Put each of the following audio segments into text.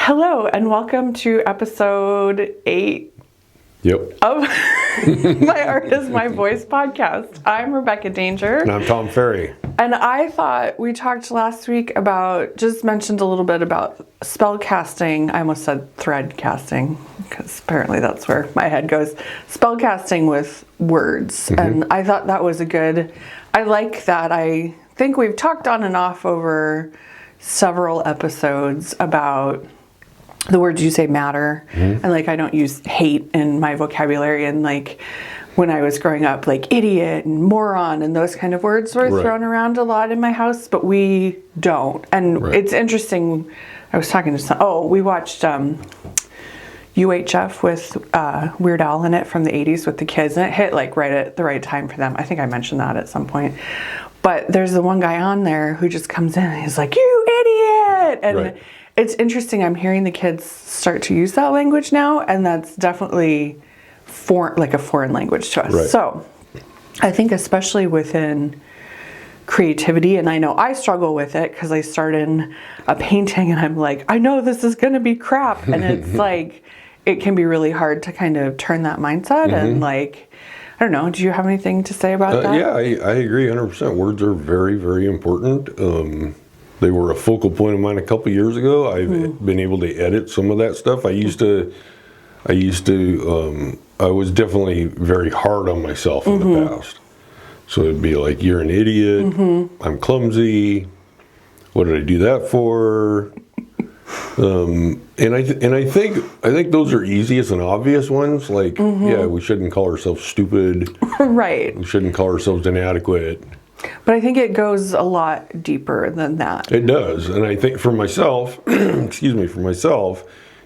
Hello, and welcome to episode 8 Yep. of My Art is My Voice podcast. I'm Rebecca Danger. And I'm Tom Ferry. And I thought we talked last week about, just mentioned a little bit about spell casting. I almost said thread casting, because apparently that's where my head goes. Spell casting with words. Mm-hmm. And I thought that was I like that. I think we've talked on and off over several episodes about the words you say matter. Mm-hmm. And I don't use hate in my vocabulary. And when I was growing up, idiot and moron and those kind of words were thrown around a lot in my house, but we don't. And it's interesting. I was talking to we watched UHF with Weird Al in it from the 80s with the kids, and it hit right at the right time for them. I think I mentioned that at some point. But there's the one guy on there who just comes in and he's like, "You idiot!" And it's interesting. I'm hearing the kids start to use that language now, and that's definitely a foreign language to us. Right. So I think especially within creativity, and I know I struggle with it because I start in a painting and I'm like, I know this is going to be crap. And it's it can be really hard to kind of turn that mindset. Mm-hmm. And I don't know, do you have anything to say about that? Yeah, I agree 100%. Words are very, very important. They were a focal point of mine a couple years ago. I've been able to edit some of that stuff. I was definitely very hard on myself in the past. So it'd be like, "You're an idiot. Mm-hmm. I'm clumsy. What did I do that for?" And I think those are easiest and obvious ones. Yeah, we shouldn't call ourselves stupid. Right. We shouldn't call ourselves inadequate. But I think it goes a lot deeper than that. It does. And I think for myself,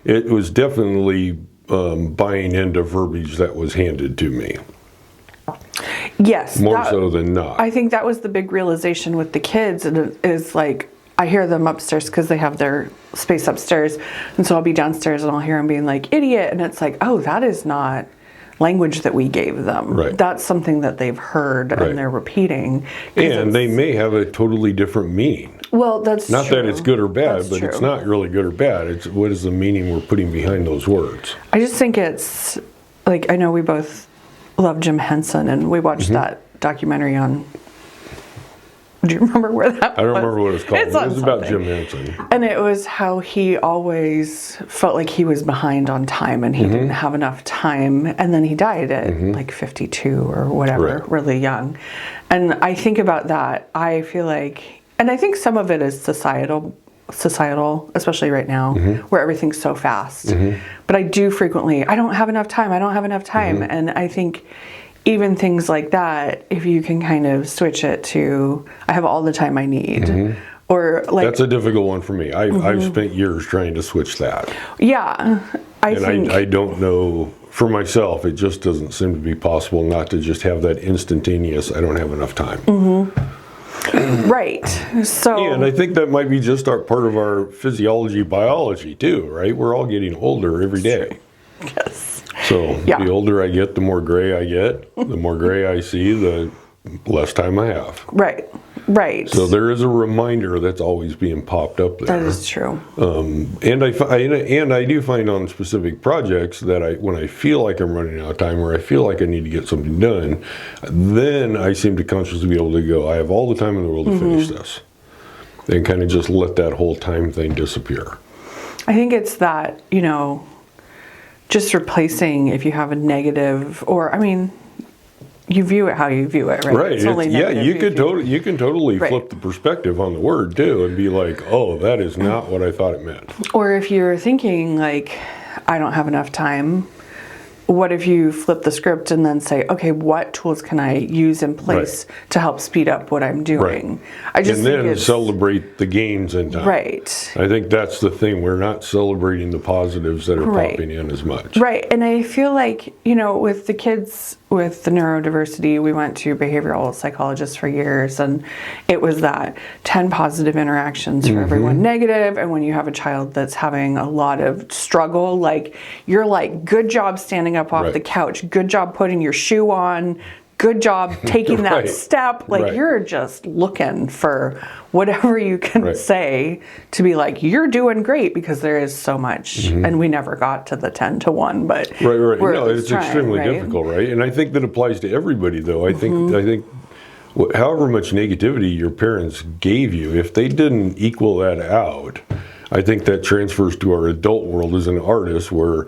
it was definitely buying into verbiage that was handed to me. Yes. More so than not. I think that was the big realization with the kids. And it is I hear them upstairs because they have their space upstairs. And so I'll be downstairs and I'll hear them being like, "Idiot." And it's oh, that is not language that we gave them. Right. That's something that they've heard and they're repeating. And they may have a totally different meaning. Well, that's not true. That it's good or bad, That's but true. It's not really good or bad. It's what is the meaning we're putting behind those words. I just think it's I know we both love Jim Henson, and we watched that documentary on. Do you remember where that was? I don't remember what it was called. It was about something. Jim Henson. And it was how he always felt like he was behind on time and he didn't have enough time. And then he died at 52 or whatever, really young. And I think about that. I feel and I think some of it is societal, especially right now, where everything's so fast. But I do frequently, I don't have enough time. And I think even things like that, if you can kind of switch it to, I have all the time I need. Or that's a difficult one for me. I've spent years trying to switch that. Yeah. I don't know, for myself, it just doesn't seem to be possible not to just have that instantaneous, I don't have enough time. Right. So. And I think that might be just part of our physiology, biology too, right? We're all getting older every day. Yes. So the older I get, the more gray I get. The more gray I see, the less time I have. Right. So there is a reminder that's always being popped up there. That is true. And I do find on specific projects that when I feel like I'm running out of time or I feel like I need to get something done, then I seem to consciously be able to go, I have all the time in the world to finish this. And kind of just let that whole time thing disappear. I think it's that, just replacing if you have a negative, or you view it how you view it, right? Right. You can totally right. flip the perspective on the word too and be like, "Oh, that is not what I thought it meant." Or if you're thinking I don't have enough time, what if you flip the script and then say, okay, what tools can I use in place to help speed up what I'm doing? And then celebrate the gains in time. Right. I think that's the thing. We're not celebrating the positives that are popping in as much. Right. And I feel with the kids with the neurodiversity, we went to behavioral psychologists for years, and it was that 10 positive interactions for every one negative. And when you have a child that's having a lot of struggle, you're good job standing up off the couch, good job putting your shoe on, good job taking that Right. step. Like Right. you're just looking for whatever you can Right. say to be like, you're doing great, because there is so much. And we never got to the 10 to 1, but Right, right. we're No, at least it's trying, extremely right? difficult, right? And I think that applies to everybody, though. I think, however much negativity your parents gave you, if they didn't equal that out, I think that transfers to our adult world as an artist, where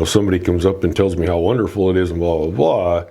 somebody comes up and tells me how wonderful it is and blah blah blah,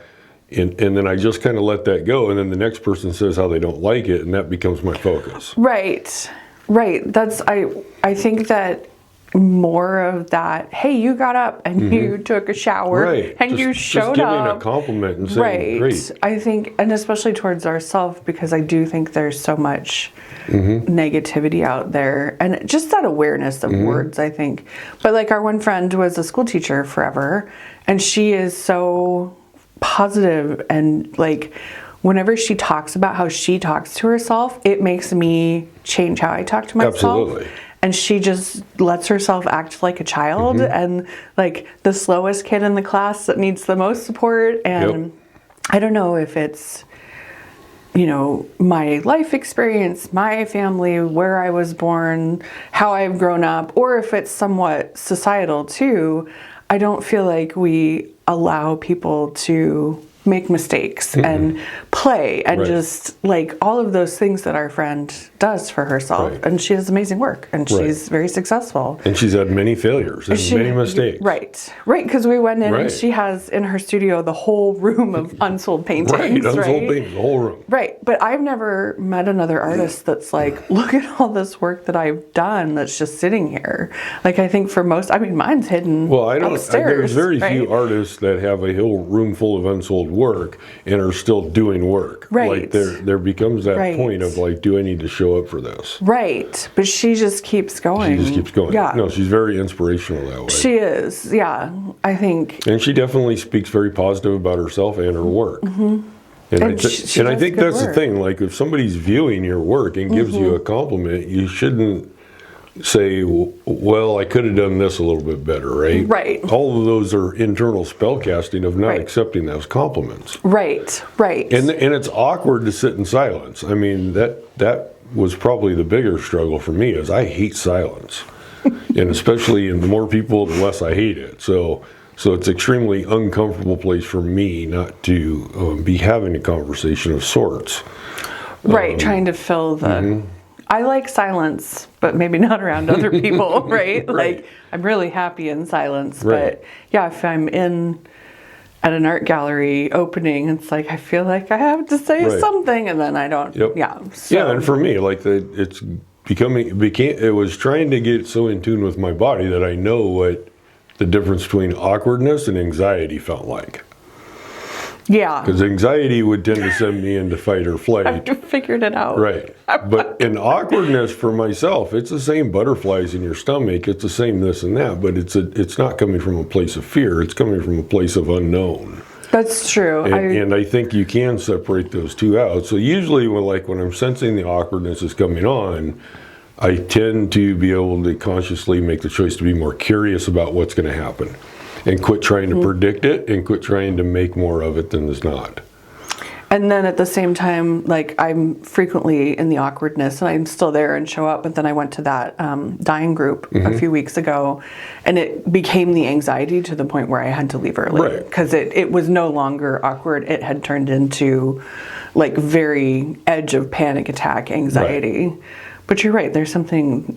and then I just kind of let that go, and then the next person says how they don't like it, and that becomes my focus. Right. That's I think that more of that, hey, you got up and you took a shower Right. and you Just showed giving up. a compliment and saying, Right. great. I think, and especially towards ourselves, because I do think there's so much negativity out there, and just that awareness of words, I think. But like our one friend was a school teacher forever, and she is so positive, and like whenever she talks about how she talks to herself, it makes me change how I talk to myself. Absolutely. And she just lets herself act like a child, and like the slowest kid in the class that needs the most support. And I don't know if it's, my life experience, my family, where I was born, how I've grown up, or if it's somewhat societal too. I don't feel like we allow people to make mistakes and play and Right. just like all of those things that our friend does for herself. Right. And she does amazing work, and Right. she's very successful. And she's had many failures and many mistakes. Right, because we went in Right. and she has in her studio the whole room of unsold paintings. Right, unsold paintings, the whole room. Right, but I've never met another artist that's like, look at all this work that I've done that's just sitting here. Like I think for most, mine's hidden Well, I don't. upstairs. There's very right? few artists that have a whole room full of unsold work and are still doing work. Right. Like there becomes that Right. point of like, do I need to show up for this? Right, but she just keeps going. She just keeps going. Yeah, No, she's very inspirational that way. she is. Yeah, I think. And she definitely speaks very positive about herself and her work. And And she I does think good that's the work. thing. Like if somebody's viewing your work and gives you a compliment, you shouldn't say, well, I could have done this a little bit better, right? Right. All of those are internal spell casting of not Right. accepting those compliments. Right. And it's awkward to sit in silence. I mean, that was probably the bigger struggle for me, is I hate silence. And especially in the more people, the less I hate it. So it's extremely uncomfortable place for me not to be having a conversation of sorts. Right, trying to fill the. I like silence, but maybe not around other people, right? Like, I'm really happy in silence. Right. But yeah, if I'm at an art gallery opening, it's like I feel like I have to say Right. something, and then I don't. Yep. Yeah. So, Yeah, and for me, like it was trying to get so in tune with my body that I know what the difference between awkwardness and anxiety felt like. yeah, Because anxiety would tend to send me into fight or flight. I've figured it out. Right. But in awkwardness for myself, it's the same butterflies in your stomach. It's the same this and that, but it's not coming from a place of fear. It's coming from a place of unknown. That's true. And I think you can separate those two out. So usually when I'm sensing the awkwardness is coming on, I tend to be able to consciously make the choice to be more curious about what's going to happen and quit trying to predict it and quit trying to make more of it than is not. And then at the same time, like I'm frequently in the awkwardness and I'm still there and show up. But then I went to that dying group a few weeks ago, and it became the anxiety to the point where I had to leave early Right. because it was no longer awkward. It had turned into like very edge of panic attack anxiety. Right. But you're right. There's something,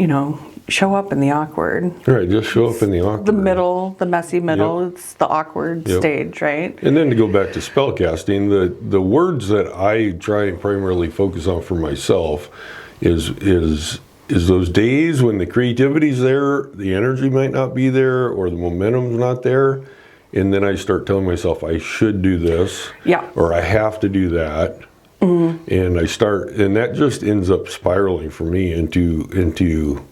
show up in the awkward. Right, just show up in the awkward. The middle, the messy middle, Yep. it's the awkward stage, right? And then to go back to spell casting, the words that I try and primarily focus on for myself is those days when the creativity's there, the energy might not be there, or the momentum's not there, and then I start telling myself I should do this, or I have to do that. And that just ends up spiraling for me into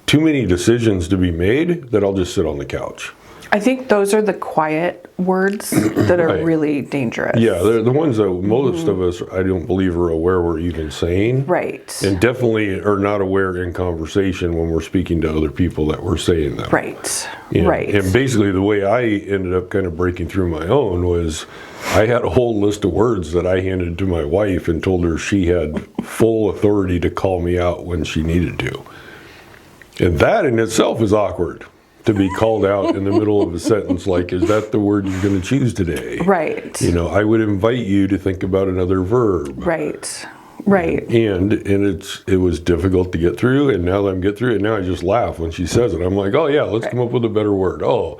too many decisions to be made that I'll just sit on the couch. I think those are the quiet words that are Right. really dangerous. Yeah, they're the ones that most of us, I don't believe, are aware we're even saying. Right. And definitely are not aware in conversation when we're speaking to other people that we're saying them. Right. And, Right. And basically, the way I ended up kind of breaking through my own was I had a whole list of words that I handed to my wife and told her she had full authority to call me out when she needed to. And that in itself is awkward, to be called out in the middle of a sentence like, is that the word you're going to choose today? Right. You know, I would invite you to think about another verb. Right. Right. And it was difficult to get through, and now that I'm getting through it, now I just laugh when she says it. I'm like, oh yeah, let's come up with a better word. Oh,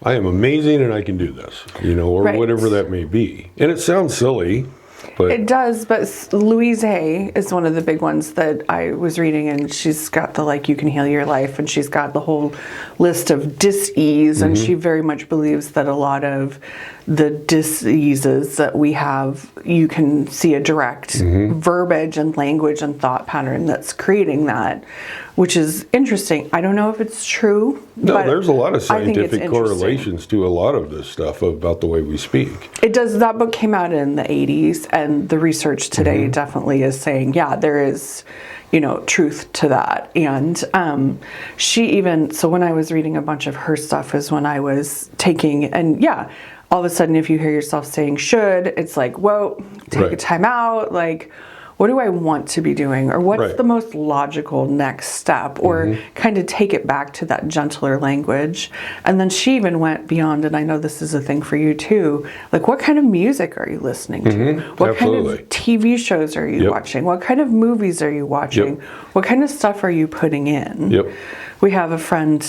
I am amazing and I can do this, you know, or Right. whatever that may be. And it sounds silly, but It does, but Louise Hay is one of the big ones that I was reading, and she's got the you can heal your life, and she's got the whole list of dis-ease, and she very much believes that a lot of the dis-eases that we have, you can see a direct verbiage and language and thought pattern that's creating that, which is interesting. I don't know if it's true. no, but there's a lot of I think it's scientific interesting. correlations to a lot of this stuff about the way we speak. It does. That book came out in the 80s, and the research today definitely is saying, yeah, there is, truth to that. And she even, so when I was reading a bunch of her stuff is when I was taking, and yeah, all of a sudden if you hear yourself saying should, it's like, whoa, take a Right. time out. Like, what do I want to be doing? Or what's Right. the most logical next step? Or kind of take it back to that gentler language. And then she even went beyond, and I know this is a thing for you too, like what kind of music are you listening to? What kind Absolutely. of TV shows are you Yep. watching? What kind of movies are you watching? Yep. What kind of stuff are you putting in? Yep. We have a friend,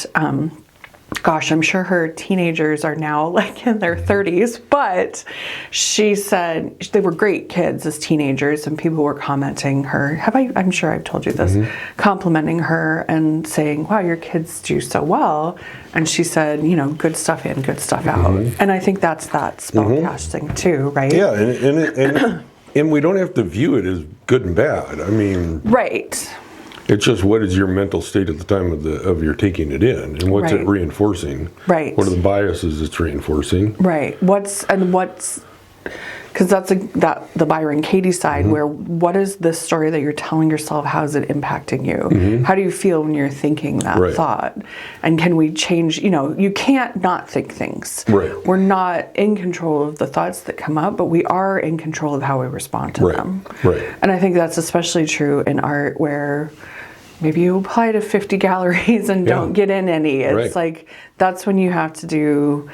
gosh, I'm sure her teenagers are now in their 30s, but she said they were great kids as teenagers, and people were commenting her. I'm sure I've told you this, complimenting her and saying, wow, your kids do so well. And she said, good stuff in, good stuff out. And I think that's that spellcasting too, right? Yeah, and we don't have to view it as good and bad. I mean, Right. it's just what is your mental state at the time of your taking it in, and what's it Right. reinforcing? Right. What are the biases it's reinforcing? Right. Because that's the Byron Katie side, where what is this story that you're telling yourself? How is it impacting you? How do you feel when you're thinking that Right. thought? And can we change? You can't not think things. Right. We're not in control of the thoughts that come up, but we are in control of how we respond to Right. them. Right. And I think that's especially true in art, where maybe you apply to 50 galleries and Yeah. don't get in any. It's Right. that's when you have to do,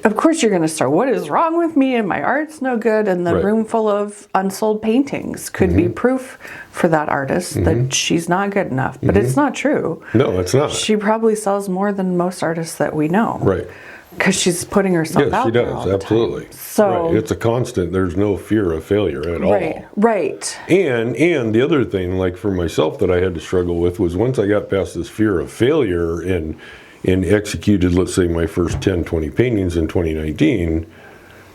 of course you're going to start, what is wrong with me and my art's no good, and the Right. room full of unsold paintings could be proof for that artist that she's not good enough. But it's not true. No, it's not. She probably sells more than most artists that we know. Right. Because she's putting herself Yes, out she there does. all the Absolutely. time. So, right. It's a constant. There's no fear of failure at all. right. And the other thing, like for myself, that I had to struggle with was once I got past this fear of failure and executed, let's say, my first 10, 20 paintings in 2019,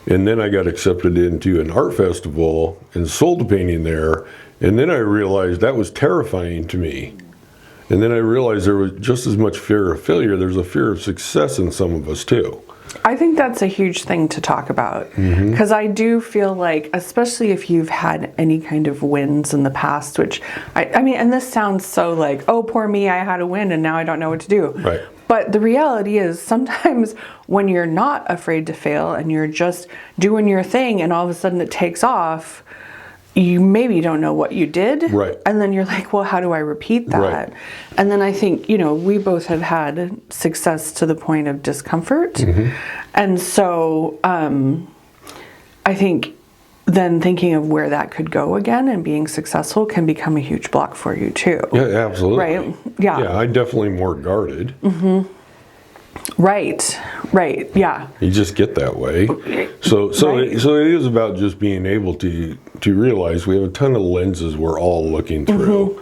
and then I got accepted into an art festival and sold a painting there, and then I realized that was terrifying to me. And then I realized there was just as much fear of failure. There's a fear of success in some of us too. I think that's a huge thing to talk about, because I do feel like, especially if you've had any kind of wins in the past, which I mean, and this sounds so like, oh, poor me, I had a win and now I don't know what to do. Right. But the reality is sometimes when you're not afraid to fail and you're just doing your thing and all of a sudden it takes off, you maybe don't know what you did. Right. And then you're like, well, how do I repeat that? Right. And then I think, we both have had success to the point of discomfort. And so I think then thinking of where that could go again and being successful can become a huge block for you too. Yeah, absolutely. Right. Yeah. Yeah, I'm definitely more guarded. Right. Yeah. You just get that way. So Right. it is about just being able to realize we have a ton of lenses we're all looking through.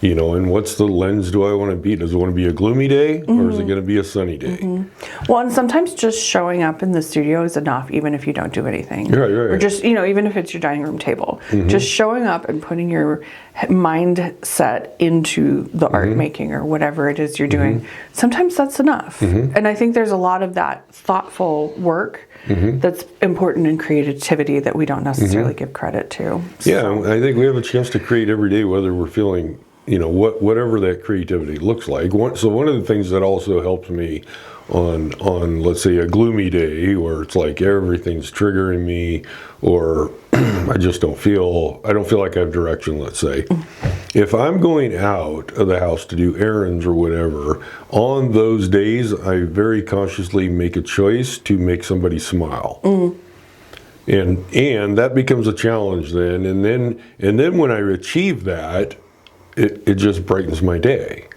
And what's the lens do I want to be? Does it want to be a gloomy day or is it going to be a sunny day? Well, and sometimes just showing up in the studio is enough, even if you don't do anything. Right. Or just, even if it's your dining room table. Just showing up and putting your mindset into the art making or whatever it is you're doing. Sometimes that's enough. And I think there's a lot of that thoughtful work that's important in creativity that we don't necessarily give credit to. Yeah, I think we have a chance to create every day, whether we're feeling, whatever that creativity looks like. So one of the things that also helps me on let's say a gloomy day where it's like everything's triggering me, or I don't feel like I have direction, let's say. If I'm going out of the house to do errands or whatever, on those days I very consciously make a choice to make somebody smile. And that becomes a challenge then. And then when I achieve that, it just brightens my day.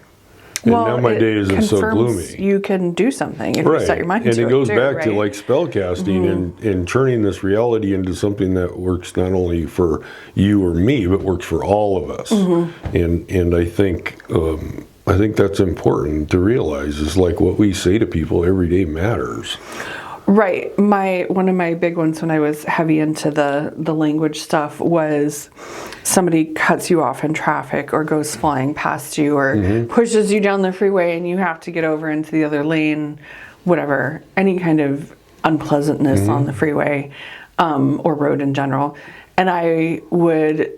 And now my day isn't so gloomy. You can do something if you set your mind to it. And it goes back to like spell casting and turning this reality into something that works not only for you or me, but works for all of us. And I think that's important to realize, is like what we say to people every day matters. Right. One of my big ones when I was heavy into the language stuff was somebody cuts you off in traffic or goes flying past you or pushes you down the freeway and you have to get over into the other lane, whatever, any kind of unpleasantness on the freeway or road in general. And I would,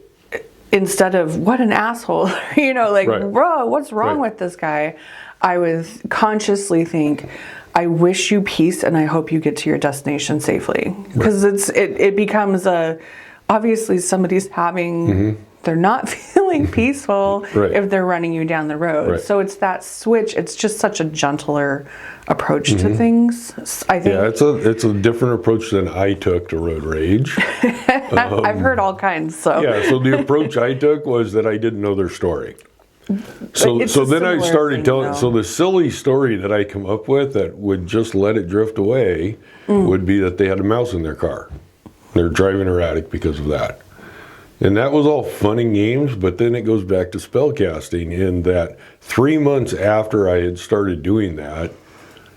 instead of what an asshole, bro, what's wrong with this guy? I would consciously think, I wish you peace and I hope you get to your destination safely. Because it becomes obviously somebody's having, they're not feeling peaceful if they're running you down the road. So it's that switch. It's just such a gentler approach to things, I think. Yeah, it's a different approach than I took to road rage. I've heard all kinds. So the approach I took was that I didn't know their story. So then I started telling. So the silly story that I come up with that would just let it drift away would be that they had a mouse in their car. They're driving erratic because of that. And that was all fun and games, but then it goes back to spell casting in that 3 months after I had started doing that,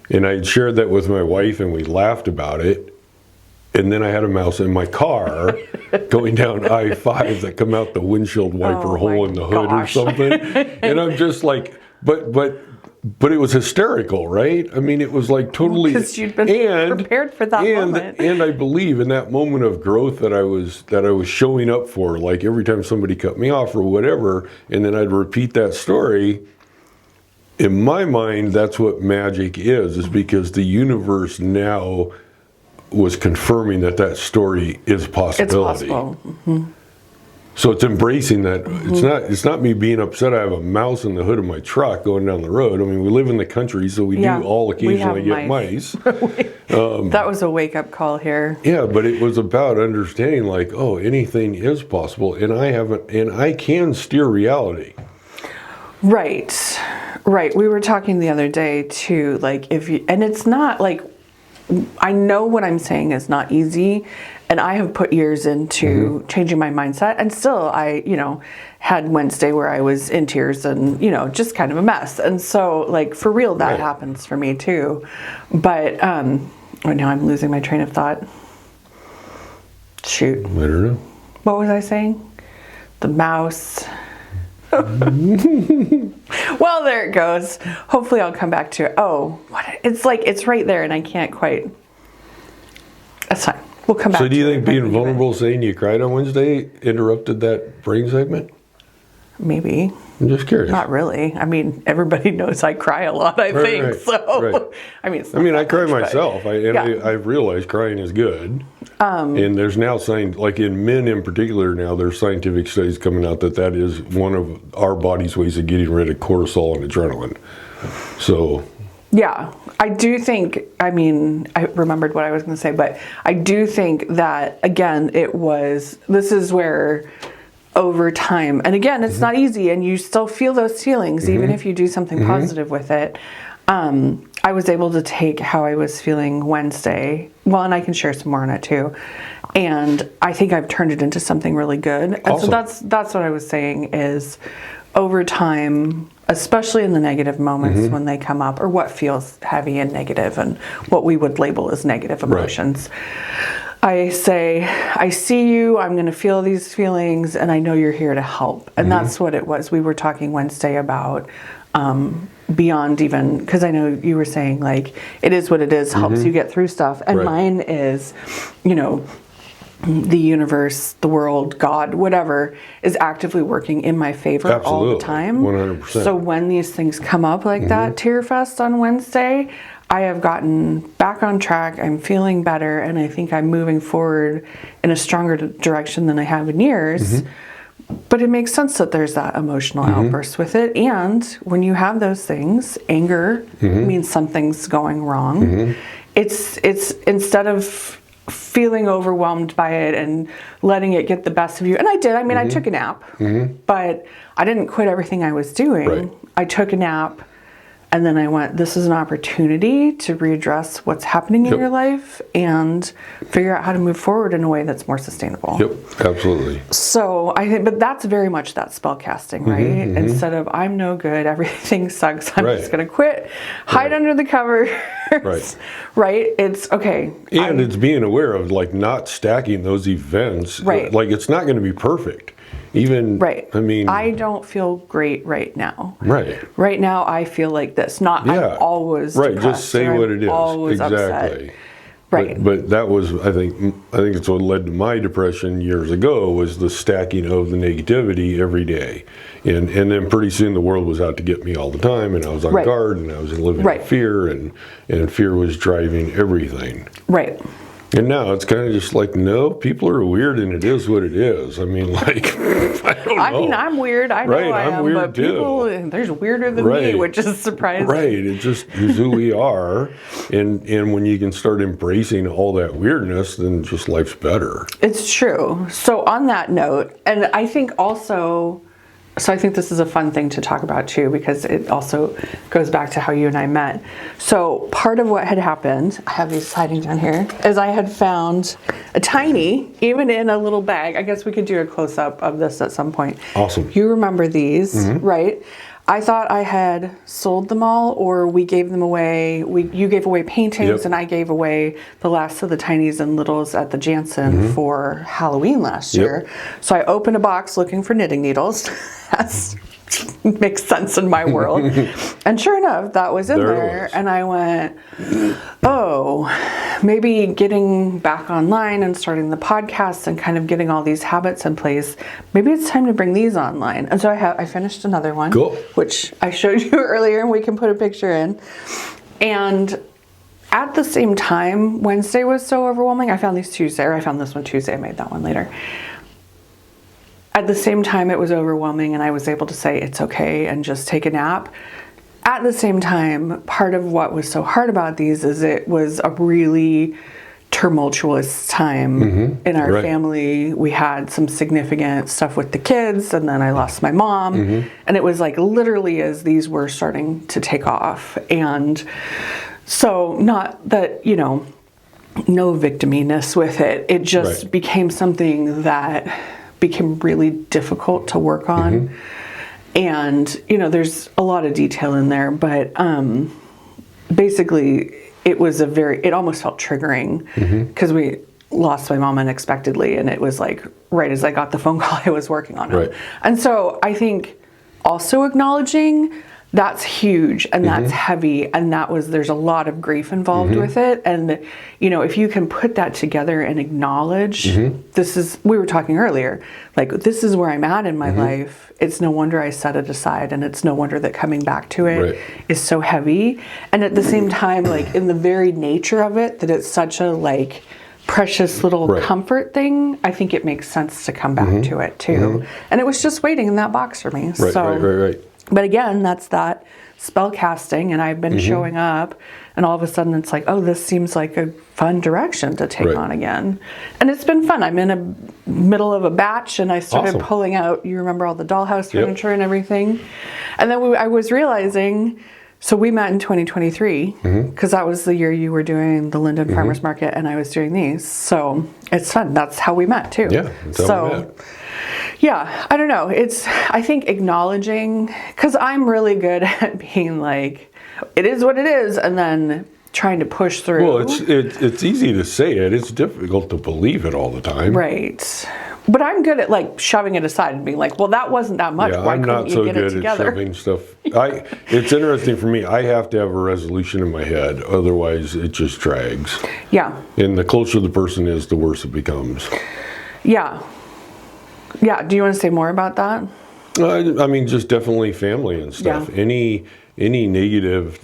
and I had shared that with my wife and we laughed about it. And then I had a mouse in my car going down I-5 that come out the windshield wiper hole in the hood or something. And I'm just like, but it was hysterical, right? I mean, it was like totally. Because you'd been prepared for that moment. And I believe in that moment of growth that I was showing up for, like every time somebody cut me off or whatever, and then I'd repeat that story. In my mind, that's what magic is because the universe now was confirming that story is a possibility. It's possible. So it's embracing that. It's not me being upset I have a mouse in the hood of my truck going down the road. I mean, we live in the country, so we do all occasionally get mice. That was a wake-up call here. Yeah, but it was about understanding like, anything is possible, and I can steer reality. Right. We were talking the other day too, like and it's not like, I know what I'm saying is not easy, and I have put years into changing my mindset, and still I, had Wednesday where I was in tears and, just kind of a mess. And so like for real, that happens for me too. But right now I'm losing my train of thought. Shoot. I don't know. What was I saying? The mouse. Well, there it goes. Hopefully I'll come back to it. It's like it's right there and I can't quite. That's fine. We'll come back to it. So do you think being vulnerable, saying you cried on Wednesday, interrupted that brain segment? Maybe. I'm just curious. Not really. I mean, everybody knows I cry a lot, I think. Right. So, I mean, I cry myself. I've realized crying is good. And there's now like in men in particular now, there's scientific studies coming out that is one of our body's ways of getting rid of cortisol and adrenaline. So. Yeah, I do think, I remembered what I was going to say, but I do think that, again, this is where over time, and again, it's not easy, and you still feel those feelings, even if you do something positive with it. I was able to take how I was feeling Wednesday, and I can share some more on it too, and I think I've turned it into something really good. And awesome. so that's what I was saying is, over time, especially in the negative moments when they come up, or what feels heavy and negative and what we would label as negative emotions. I say, I see you, I'm going to feel these feelings, and I know you're here to help. And that's what it was. We were talking Wednesday about beyond even, because I know you were saying, like, it is what it is, helps you get through stuff. And mine is, you know, the universe, the world, God, whatever, is actively working in my favor all the time. 100%. So when these things come up like that, Tear Fest on Wednesday, I have gotten back on track. I'm feeling better, and I think I'm moving forward in a stronger direction than I have in years. But it makes sense that there's that emotional outburst with it. And when you have those things, anger means something's going wrong. It's instead of feeling overwhelmed by it and letting it get the best of you. And I did. I mean, I took a nap, but I didn't quit everything I was doing. I took a nap. And then I went, this is an opportunity to readdress what's happening in your life and figure out how to move forward in a way that's more sustainable. Absolutely. So I think, but that's very much that spell casting, right? Instead of, I'm no good, everything sucks, I'm just going to quit, hide under the covers, right? It's okay. And it's being aware of, like, not stacking those events. Like, it's not going to be perfect. Even, I mean, I don't feel great right now. Right now, I feel like this. Not, I'm always depressed, just say what it is. Always upset. But that was, I think it's what led to my depression years ago, was the stacking of the negativity every day. And then pretty soon the world was out to get me all the time, and I was on guard, and I was living in fear, and fear was driving everything. And now it's kind of just like, no, people are weird, and it is what it is. I mean, like, I don't know. I mean, I'm weird. I know I am, weird but people, there's weirder than me, which is surprising. It just is who we are. And when you can start embracing all that weirdness, then just life's better. It's true. So on that note, and I think also, so I think this is a fun thing to talk about too, because it also goes back to how you and I met. So part of what had happened, I have these hiding down here, is I had found a tiny, even in a little bag. I guess we could do a close-up of this at some point. Awesome. You remember these, right? I thought I had sold them all, or we gave them away. You gave away paintings, and I gave away the last of the tinies and littles at the Jansen for Halloween last year. So I opened a box looking for knitting needles. That makes sense in my world. And sure enough, that was in there. And I went, oh, maybe getting back online and starting the podcast and kind of getting all these habits in place, maybe it's time to bring these online. And so I finished another one, which I showed you earlier, and we can put a picture in. And at the same time, Wednesday was so overwhelming. I found these Tuesday, or I found this one Tuesday. I made that one later. At the same time, it was overwhelming, and I was able to say it's okay and just take a nap. At the same time, part of what was so hard about these is it was a really tumultuous time in our family. We had some significant stuff with the kids, and then I lost my mom. And it was like literally as these were starting to take off. And so not that, you know, no victiminess with it. It just became something that became really difficult to work on. And, you know, there's a lot of detail in there, but basically it was it almost felt triggering because we lost my mom unexpectedly, and it was like right as I got the phone call, I was working on it. And so I think also acknowledging that's huge, and that's heavy, and there's a lot of grief involved with it. And, you know, if you can put that together and acknowledge, we were talking earlier, like, this is where I'm at in my life. It's no wonder I set it aside, and it's no wonder that coming back to it is so heavy. And at the same time, like, in the very nature of it, that it's such a, like, precious little comfort thing, I think it makes sense to come back to it too. And it was just waiting in that box for me. But again, that's that spell casting, and I've been showing up, and all of a sudden it's like, oh, this seems like a fun direction to take on again. And it's been fun. I'm in a middle of a batch, and I started pulling out, you remember all the dollhouse furniture and everything. And then I was realizing, so we met in 2023, because that was the year you were doing the Linden Farmers Market, and I was doing these. So it's fun. That's how we met too. Yeah, that's how we met. Yeah, I don't know. I think acknowledging, because I'm really good at being like, it is what it is, and then trying to push through. Well, it's easy to say it. It's difficult to believe it all the time. Right. But I'm good at like shoving it aside and being like, well, that wasn't that much. Yeah, Why I'm couldn't not you so get it good at together? shoving stuff. It's interesting for me. I have to have a resolution in my head, otherwise it just drags. Yeah. And the closer the person is, the worse it becomes. Yeah. Yeah. Do you want to say more about that? I mean, just definitely family and stuff. Yeah. Any negative,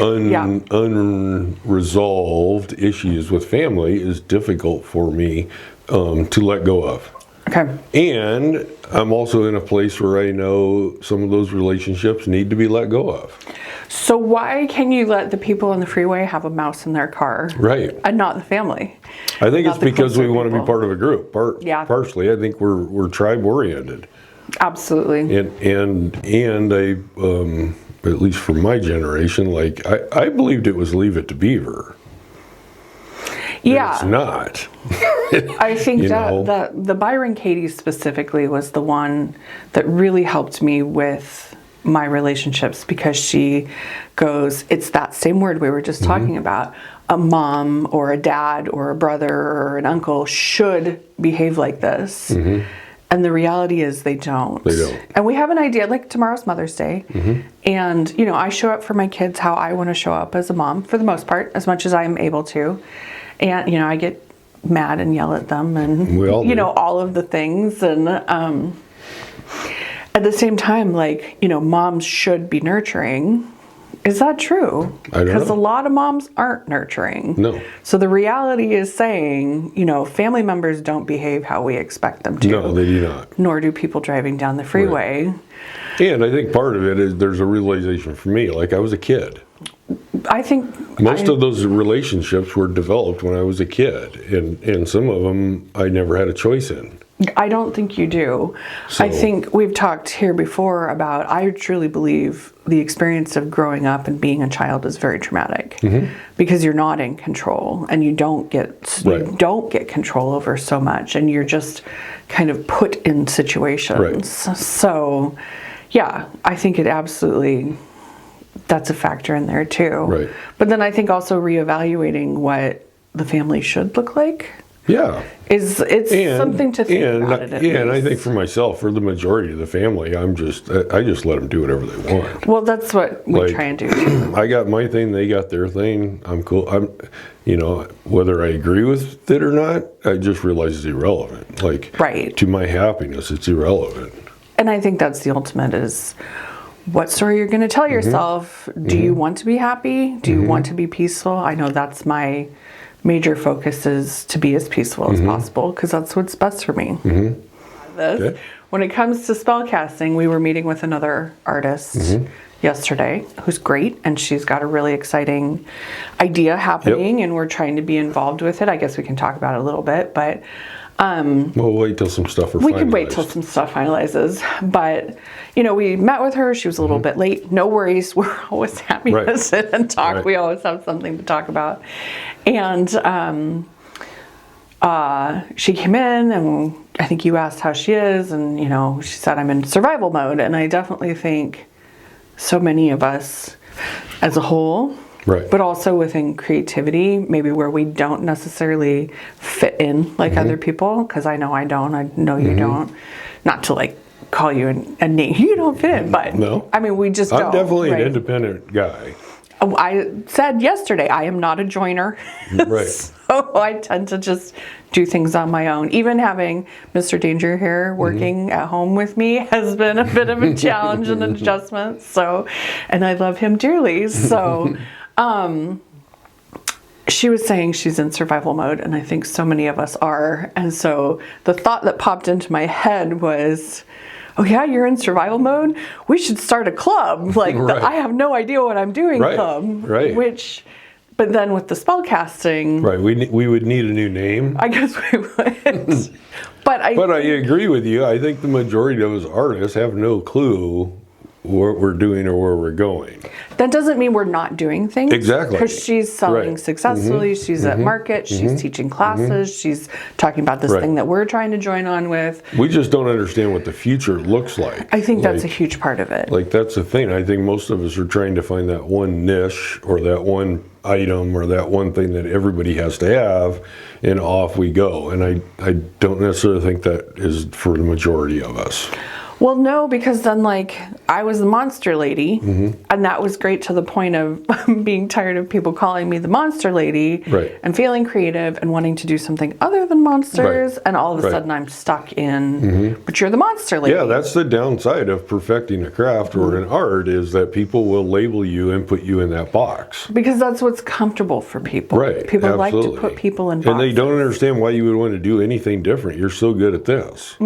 unresolved issues with family is difficult for me to let go of. Okay. And I'm also in a place where I know some of those relationships need to be let go of. So why can you let the people on the freeway have a mouse in their car? Right. And not the fammy? I think Not it's the because we closer want to be people. part of a group. Yeah. Partially, I think we're tribe oriented. Absolutely. And I at least for my generation, like I believed it was Leave It to Beaver. Yeah. It's not. I think You know? that the Byron Katie specifically was the one that really helped me with my relationships, because she goes, it's that same word we were just talking about. A mom or a dad or a brother or an uncle should behave like this. And the reality is they don't. They don't. And we have an idea, like tomorrow's Mother's Day. And, you know, I show up for my kids how I want to show up as a mom for the most part, as much as I'm able to. And, you know, I get mad and yell at them and, We all you do. know, all of the things. And at the same time, like, you know, moms should be nurturing. Is that true? I don't Because a know. lot of moms aren't nurturing. No. So the reality is saying, you know, family members don't behave how we expect them to. No, they do not. Nor do people driving down the freeway. And I think part of it is there's a realization for me, like I was a kid. I think Most of those relationships were developed when I was a kid, and some of them I never had a choice in. I don't think you do. So- I think we've talked here before about, I truly believe the experience of growing up and being a child is very traumatic, because you're not in control and you don't get control over so much, and you're just kind of put in situations. Right. So yeah, I think it absolutely, that's a factor in there too. Right. But then I think also reevaluating what the family should look like. Yeah. It's something to think about it at and I least. think for myself, for the majority of the family, I just let them do whatever they want. Well, that's what we Like, try and do too. I got my thing, they got their thing. I'm cool. You know, whether I agree with it or not, I just realize it's irrelevant. Like, Right. to my happiness, it's irrelevant. And I think that's the ultimate, is what story you're going to tell yourself. Do you want to be happy? Do you want to be peaceful? I know that's my major focus, is to be as peaceful as possible, because that's what's best for me. Okay. When it comes to spell casting, we were meeting with another artist yesterday who's great, and she's got a really exciting idea happening, and we're trying to be involved with it. I guess we can talk about it a little bit, but We'll wait till some stuff are we finalized. could wait till some stuff finalizes. But, you know, we met with her. She was a little bit late. No worries. We're always happy Right. to sit and talk. Right. We always have something to talk about. And she came in, and I think you asked how she is. And, you know, she said, I'm in survival mode. And I definitely think so many of us as a whole, Right. but also within creativity, maybe where we don't necessarily fit in like other people, because I know I don't. I know you don't. Not to like call you a name. You don't fit in, but No. I mean, we just I'm don't. definitely right? an independent guy. I said yesterday, I am not a joiner. Right. So I tend to just do things on my own. Even having Mr. Danger here working at home with me has been a bit of a challenge and an adjustment. So, and I love him dearly. So, she was saying she's in survival mode, and I think so many of us are. And so the thought that popped into my head was, oh yeah, you're in survival mode? We should start a club. Like, Right. I have no idea what I'm doing Right, club. right. But then with the spell casting, Right. We would need a new name. I guess we would. But But I agree with you. I think the majority of those artists have no clue what we're doing or where we're going. That doesn't mean we're not doing things. Exactly. Because she's selling Right. successfully. She's at market. She's teaching classes. She's talking about this Right. thing that we're trying to join on with. We just don't understand what the future looks like. I think that's a huge part of it. Like, that's the thing. I think most of us are trying to find that one niche or that one item or that one thing that everybody has to have, and off we go. And I don't necessarily think that is for the majority of us. Well, no, because then, like, I was the monster lady, and that was great to the point of being tired of people calling me the monster lady, Right. and feeling creative and wanting to do something other than monsters, and all of a sudden I'm stuck in, but you're the monster lady. Yeah, that's the downside of perfecting a craft or an art, is that people will label you and put you in that box. Because that's what's comfortable for people. Right. People absolutely. like to put people in boxes. And they don't understand why you would want to do anything different. You're so good at this.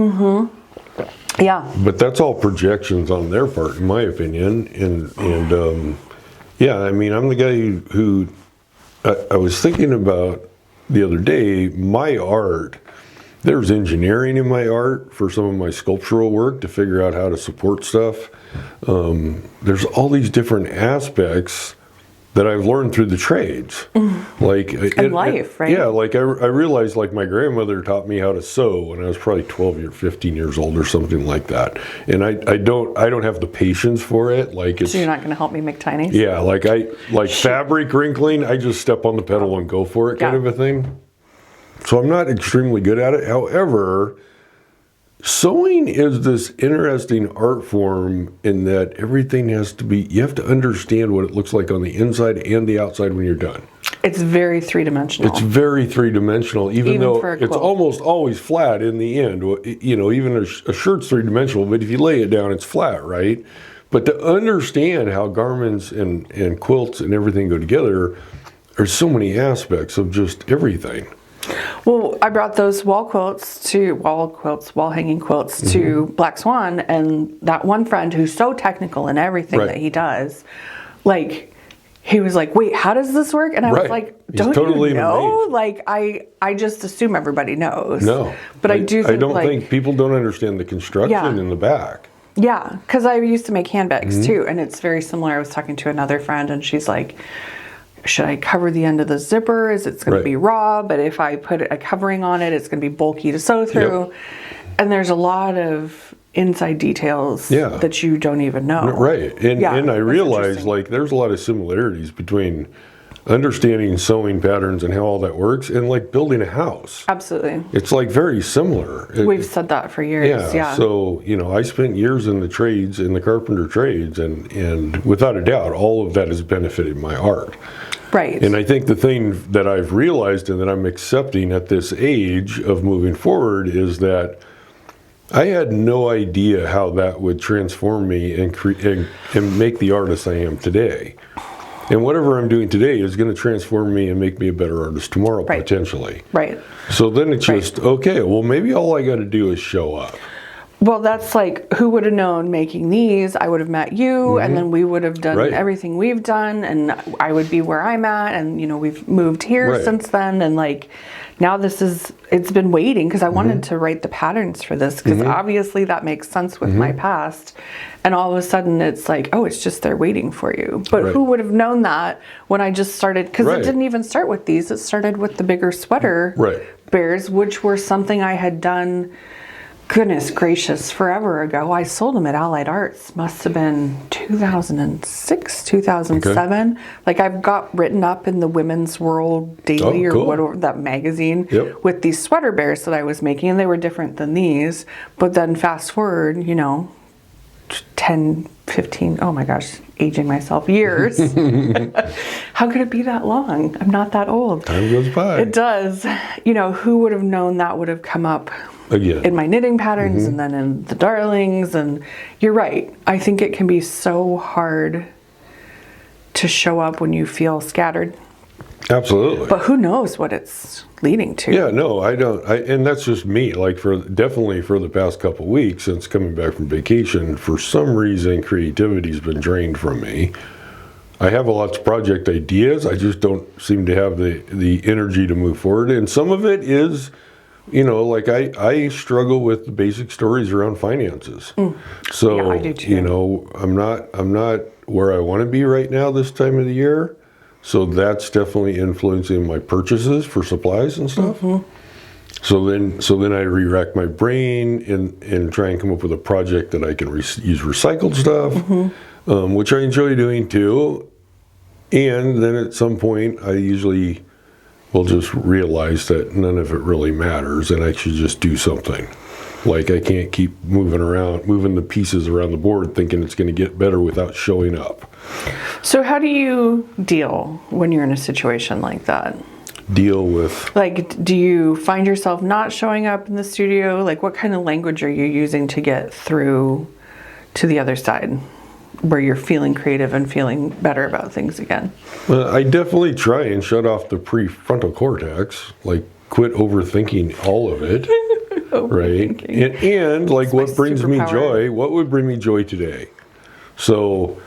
Yeah. But that's all projections on their part, in my opinion. And yeah, I mean, I'm the guy who I was thinking about the other day, my art. There's engineering in my art for some of my sculptural work to figure out how to support stuff. There's all these different aspects that I've learned through the trades. Like And life, right? Yeah, like I realized, like, my grandmother taught me how to sew when I was probably 12 or 15 years old or something like that. And I don't have the patience for it. Like, it's, So you're not going to help me make tinies? yeah, like fabric wrinkling, I just step on the pedal and go for it, kind Yeah. of a thing. So I'm not extremely good at it. However, sewing is this interesting art form in that everything has to be, you have to understand what it looks like on the inside and the outside when you're done. It's very three-dimensional. It's very three-dimensional, even though for a it's quilt. almost always flat in the end. You know, even a shirt's three-dimensional, but if you lay it down, it's flat, right? But to understand how garments and quilts and everything go together, there's so many aspects of just everything. Well, I brought those wall hanging quilts to Black Swan, and that one friend who's so technical in everything Right. that he does, like, he was like, wait, how does this work? And I was Right. like, He's don't totally you know? amazed. Like, I just assume everybody knows. No. But I do think, I don't like, think people don't understand the construction Yeah. in the back. yeah, because I used to make handbags too, and it's very similar. I was talking to another friend, and she's like, should I cover the end of the zipper? Is it's going Right. to be raw? But if I put a covering on it, it's going to be bulky to sew through. Yep. And there's a lot of inside details Yeah. that you don't even know. Right. And, Yeah, and I that's realized, interesting. like, there's a lot of similarities between understanding sewing patterns and how all that works and, like, building a house. Absolutely. It's, like, very similar. We've said that for years. Yeah. So, you know, I spent years in the trades, in the carpenter trades, and without a doubt, all of that has benefited my art. Right. And I think the thing that I've realized and that I'm accepting at this age of moving forward is that I had no idea how that would transform me and make the artist I am today. And whatever I'm doing today is going to transform me and make me a better artist tomorrow, Right. potentially. Right. So then it's just, okay, well, maybe all I got to do is show up. Well, that's like, who would have known making these? I would have met you, and then we would have done Right. everything we've done, and I would be where I'm at, and, you know, we've moved here Right. since then, and, like, now it's been waiting, because I wanted to write the patterns for this, because obviously that makes sense with my past, and all of a sudden it's like, oh, it's just there waiting for you. But Right. who would have known that when I just started, because Right. it didn't even start with these, it started with the bigger sweater Right. bears, which were something I had done, goodness gracious, forever ago. I sold them at Allied Arts. Must have been 2006, 2007. Like, I've got written up in the Women's World Daily Oh, or cool. whatever, that magazine, Yep. with these sweater bears that I was making, and they were different than these. But then fast forward, you know, 10, 15, oh my gosh, aging myself, years. How could it be that long? I'm not that old. Time goes by. It does. You know, who would have known that would have come up Again. in my knitting patterns and then in the darlings? And you're right. I think it can be so hard to show up when you feel scattered. Absolutely. But who knows what it's leading to? Yeah, no, I don't. And that's just me. Like, definitely for the past couple weeks since coming back from vacation, for some reason, creativity's been drained from me. I have lots of project ideas. I just don't seem to have the energy to move forward. And some of it is like I struggle with the basic stories around finances. So, Yeah, I do too. I'm not where I want to be right now this time of the year. So that's definitely influencing my purchases for supplies and stuff. So then I re-rack my brain and try and come up with a project that I can use recycled stuff, which I enjoy doing too. And then at some point, I usually will just realize that none of it really matters, and I should just do something. Like I can't keep moving the pieces around the board, thinking it's going to get better without showing up. So how do you deal when you're in a situation like that? Deal with Like, do you find yourself not showing up in the studio? Like, what kind of language are you using to get through to the other side where you're feeling creative and feeling better about things again? I definitely try and shut off the prefrontal cortex, like quit overthinking all of it, right? And like what brings me joy, what would bring me joy today? So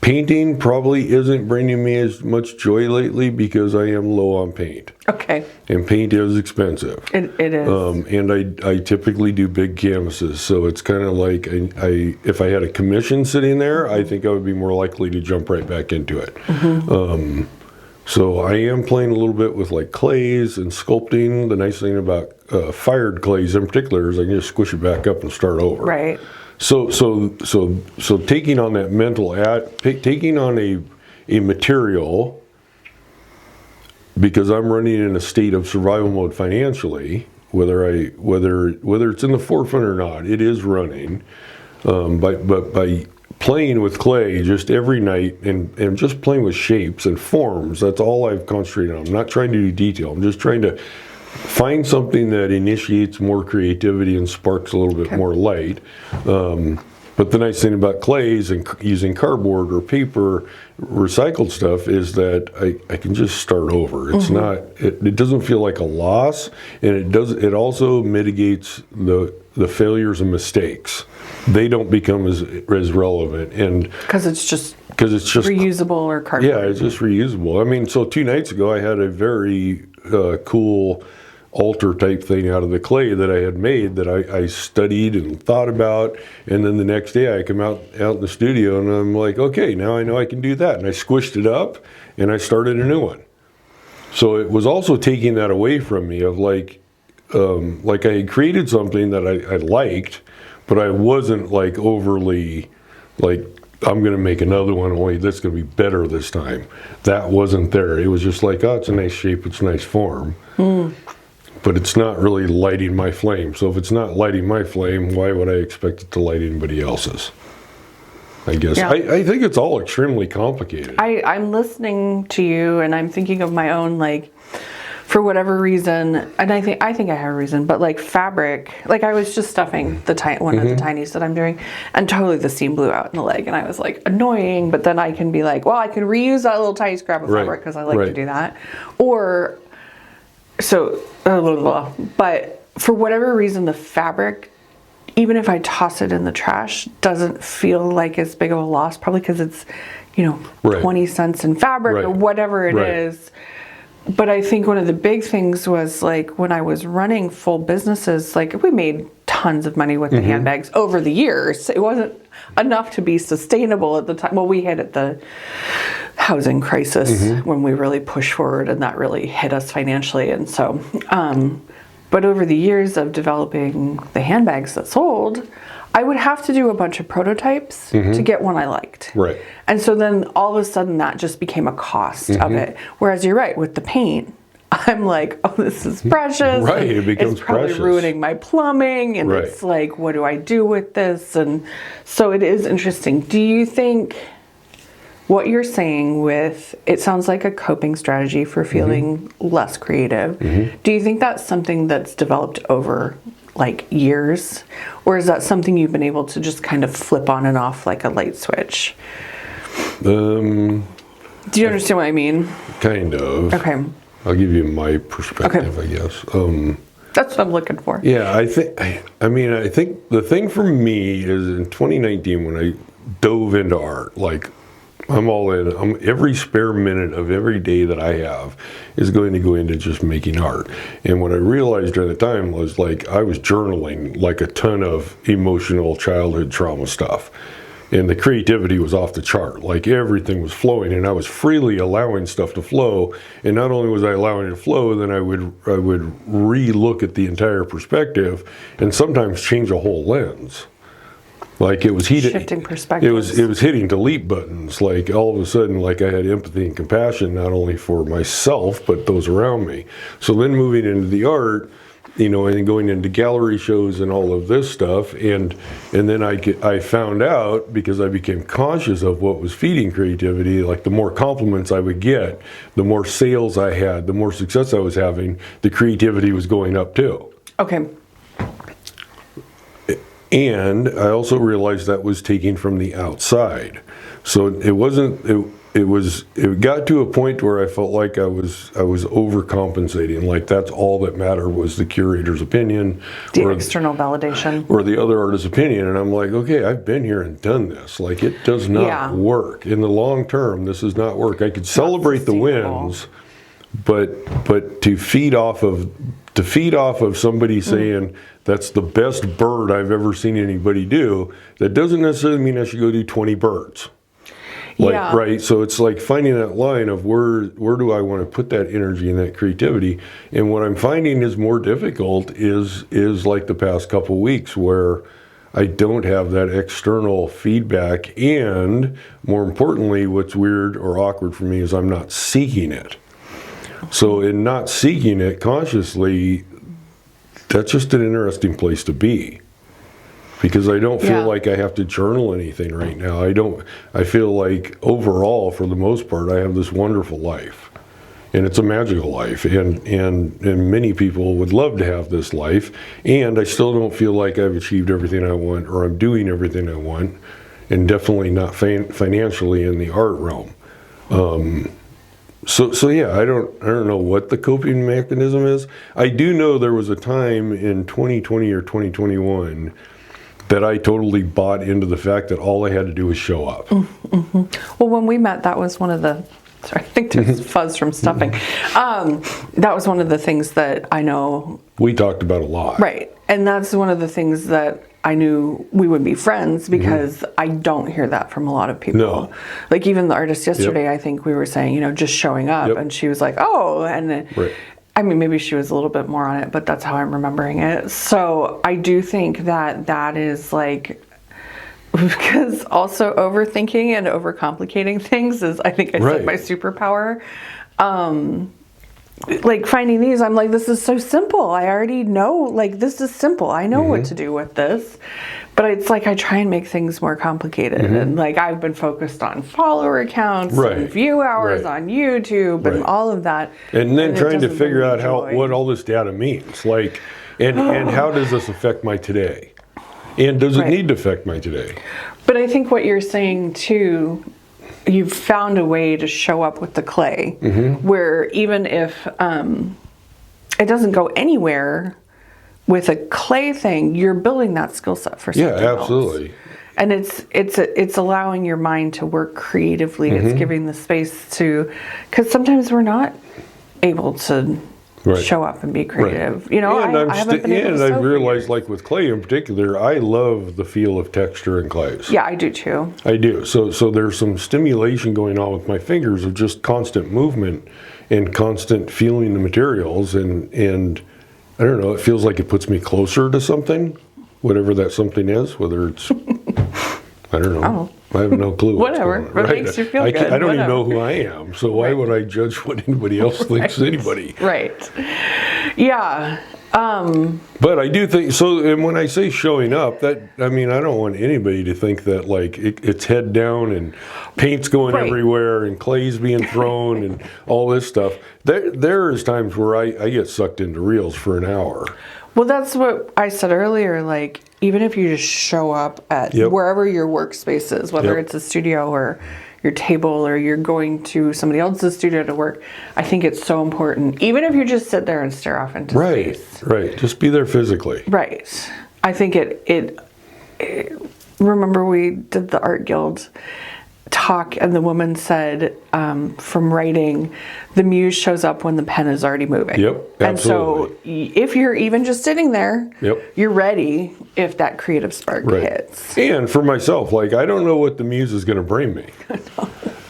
painting probably isn't bringing me as much joy lately because I am low on paint. Okay. And paint is expensive. It is. And I typically do big canvases, so it's kind of like if I had a commission sitting there, I think I would be more likely to jump right back into it. So I am playing a little bit with like clays and sculpting. The nice thing about fired clays in particular is I can just squish it back up and start over. Right. So taking on that taking on a material, because I'm running in a state of survival mode financially, whether it's in the forefront or not, it is running. But by playing with clay just every night and just playing with shapes and forms, that's all I've concentrated on. I'm not trying to do detail. I'm just trying to find something that initiates more creativity and sparks a little bit more light. But the nice thing about clays and using cardboard or paper, recycled stuff, is that I can just start over. It's not. It doesn't feel like a loss, and it also mitigates the failures and mistakes. They don't become as relevant, and because it's just reusable or cardboard. Yeah, it's just reusable. I mean, so 2 nights ago, I had a very cool altar type thing out of the clay that I had made that I studied and thought about, and then the next day I come out in the studio and I'm like, okay, now I know I can do that, and I squished it up and I started a new one. So it was also taking that away from me of like I had created something that I liked, but I wasn't like overly like, I'm going to make another one, only that's going to be better this time. That wasn't there. It was just like, oh, it's a nice shape, it's a nice form. But it's not really lighting my flame. So if it's not lighting my flame, why would I expect it to light anybody else's? I guess. Yeah. I think it's all extremely complicated. I'm listening to you and I'm thinking of my own, like, for whatever reason, and I think I have a reason, but like fabric, like I was just stuffing one of the tinies that I'm doing, and totally the seam blew out in the leg, and I was like, annoying, but then I can be like, well, I can reuse that little tiny scrap of fabric because I like to do that. Or, but for whatever reason, the fabric, even if I toss it in the trash, doesn't feel like as big of a loss, probably because it's, 20 cents in fabric or whatever it is. But I think one of the big things was like when I was running full businesses, like we made tons of money with the handbags over the years. It wasn't enough to be sustainable at the time. Well, we hit the housing crisis when we really pushed forward, and that really hit us financially. And so, but over the years of developing the handbags that sold, I would have to do a bunch of prototypes to get one I liked. Right. And so then all of a sudden that just became a cost of it. Whereas you're right, with the paint, I'm like, oh, this is precious. Right, it becomes it's probably precious. Ruining my plumbing. And it's like, what do I do with this? And so it is interesting. Do you think what you're saying with, it sounds like a coping strategy for feeling less creative. Do you think that's something that's developed over like years, or is that something you've been able to just kind of flip on and off like a light switch? Do you understand what I mean? Kind of. Okay. I'll give you my perspective, I guess. That's what I'm looking for. Yeah, I think the thing for me is in 2019 when I dove into art, like I'm all in. Every spare minute of every day that I have is going to go into just making art. And what I realized during the time was like I was journaling like a ton of emotional childhood trauma stuff. And the creativity was off the chart. Like everything was flowing, and I was freely allowing stuff to flow. And not only was I allowing it to flow, then I would re-look at the entire perspective and sometimes change a whole lens. Like it was shifting perspectives. It was hitting delete buttons. Like all of a sudden, like I had empathy and compassion not only for myself but those around me. So then moving into the art, and going into gallery shows and all of this stuff, and then I found out, because I became conscious of what was feeding creativity. Like the more compliments I would get, the more sales I had, the more success I was having, the creativity was going up too. Okay. And I also realized that was taking from the outside. So it wasn't, it got to a point where I felt like I was overcompensating. Like that's all that mattered was the curator's opinion. The external validation. Or the other artist's opinion. And I'm like, okay, I've been here and done this. Like it does not work. In the long term, this does not work. I could celebrate the wins, but to feed off of somebody saying, that's the best bird I've ever seen anybody do, that doesn't necessarily mean I should go do 20 birds. Right? So it's like finding that line of where do I want to put that energy and that creativity. And what I'm finding is more difficult is like the past couple weeks where I don't have that external feedback. And more importantly, what's weird or awkward for me is I'm not seeking it. So in not seeking it consciously, that's just an interesting place to be, because I don't feel like I have to journal anything right now. I feel like overall, for the most part, I have this wonderful life, and it's a magical life, and many people would love to have this life, and I still don't feel like I've achieved everything I want, or I'm doing everything I want, and definitely not financially in the art realm. So yeah, I don't know what the coping mechanism is. I do know there was a time in 2020 or 2021 that I totally bought into the fact that all I had to do was show up. Mm-hmm. Well, when we met, that was one of the, sorry, I think there's fuzz from stuffing. That was one of the things that I know we talked about a lot. Right. And that's one of the things that I knew we would be friends, because I don't hear that from a lot of people. No. Like even the artist yesterday, I think we were saying, just showing up, and she was like, oh, and I mean, maybe she was a little bit more on it, but that's how I'm remembering it. So I do think that is like, because also overthinking and overcomplicating things is, I think I said, my superpower. Like finding these, I'm like, this is so simple. I already know, like, this is simple. I know what to do with this. But it's like I try and make things more complicated. And like I've been focused on follower counts and view hours on YouTube and all of that. And then trying to figure out what all this data means. Like, and how does this affect my today? And does it need to affect my today? But I think what you're saying too, you've found a way to show up with the clay where even if it doesn't go anywhere with a clay thing, you're building that skill set for something absolutely else. And it's allowing your mind to work creatively. It's giving the space to, because sometimes we're not able to show up and be creative. And I've realized, like with clay in particular, I love the feel of texture in clays. Yeah, I do too. I do. So there's some stimulation going on with my fingers of just constant movement and constant feeling the materials, and I don't know, it feels like it puts me closer to something, whatever that something is, whether it's I don't know. I have no clue. Whatever. What makes you feel good. I don't even know who I am, so why would I judge what anybody else thinks anybody? Right. Yeah. But I do think so. And when I say showing up, I don't want anybody to think that like it's head down and paint's going everywhere and clay's being thrown and all this stuff. There is times where I get sucked into reels for an hour. Well, that's what I said earlier. Like, even if you just show up at wherever your workspace is, whether it's a studio or your table or you're going to somebody else's studio to work, I think it's so important. Even if you just sit there and stare off into space. Right. Just be there physically. Right. I think it remember we did the art guild talk, and the woman said, from writing, the muse shows up when the pen is already moving. Yep, and so absolutely. if you're even just sitting there, Yep. you're ready if that creative spark hits. And for myself, like, I don't know what the muse is going to bring me.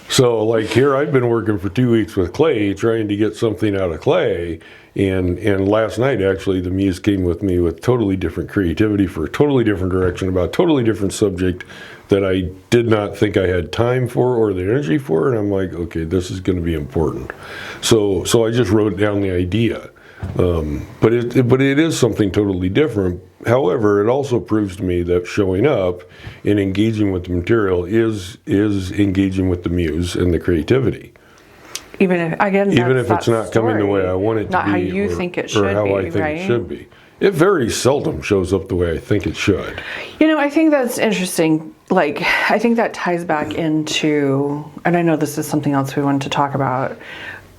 So, like, here I've been working for 2 weeks with clay, trying to get something out of clay. And last night, actually, the muse came with me with totally different creativity for a totally different direction about a totally different subject that I did not think I had time for or the energy for. And I'm like, okay, this is going to be important. So I just wrote down the idea. But it is something totally different. However, it also proves to me that showing up and engaging with the material is engaging with the muse and the creativity. Even if it's not coming the way I want it to be, not how you think it should or how be, I think right? it should be. It very seldom shows up the way I think it should. I think that's interesting. Like, I think that ties back into, and I know this is something else we wanted to talk about.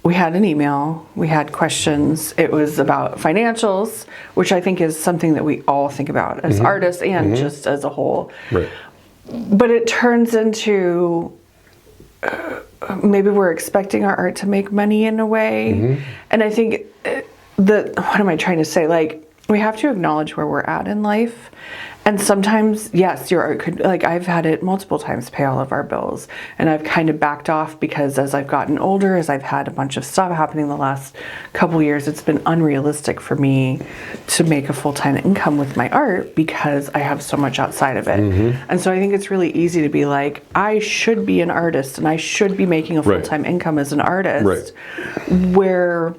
We had an email, we had questions. It was about financials, which I think is something that we all think about as artists and just as a whole. Right. But it turns into maybe we're expecting our art to make money in a way. And I think what am I trying to say? Like, we have to acknowledge where we're at in life. And sometimes, yes, your art could, like, I've had it multiple times pay all of our bills. And I've kind of backed off because as I've gotten older, as I've had a bunch of stuff happening the last couple years, it's been unrealistic for me to make a full-time income with my art because I have so much outside of it. And so I think it's really easy to be like, I should be an artist and I should be making a full-time income as an artist. Where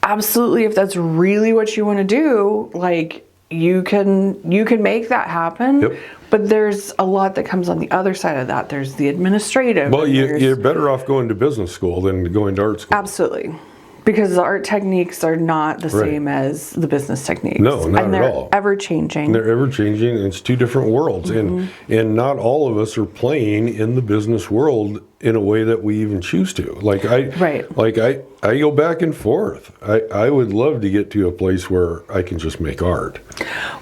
absolutely, if that's really what you want to do, like, you can make that happen. But there's a lot that comes on the other side of that. There's the administrative. Well, you're better off going to business school than going to art school. Absolutely. Because the art techniques are not the same as the business techniques. No, not and at they're all. ever changing. They're ever changing, and it's two different worlds. And not all of us are playing in the business world in a way that we even choose to. Like I go back and forth. I would love to get to a place where I can just make art.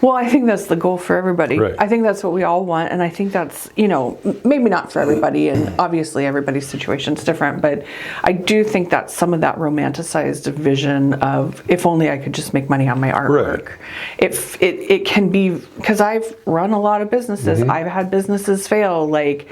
Well, I think that's the goal for everybody. I think that's what we all want, and I think that's, maybe not for everybody, and obviously everybody's situation's different, but I do think that some of that romanticized vision of, if only I could just make money on my artwork. It can be, because I've run a lot of businesses, I've had businesses fail, like,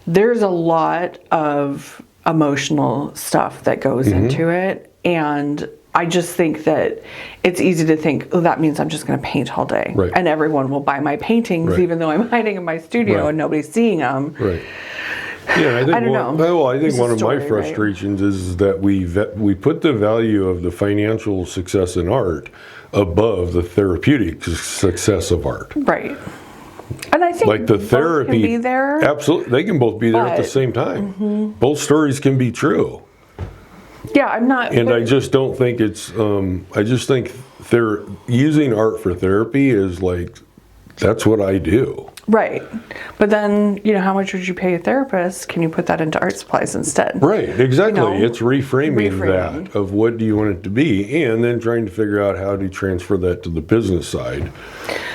there's a lot of emotional stuff that goes into it, and I just think that it's easy to think, oh, that means I'm just going to paint all day, and everyone will buy my paintings, even though I'm hiding in my studio and nobody's seeing them. Yeah, I don't know. Well, I think It's one a of my story, frustrations is that we put the value of the financial success in art above the therapeutic success of art. And I think like the therapy both can be there. Absolutely, they can both be there at the same time. Both stories can be true. Yeah, I'm not. And I just don't think it's. I just think using art for therapy is like, that's what I do. Right. But then, how much would you pay a therapist? Can you put that into art supplies instead? Right, exactly. It's reframing Reframing. that of what do you want it to be, and then trying to figure out how to transfer that to the business side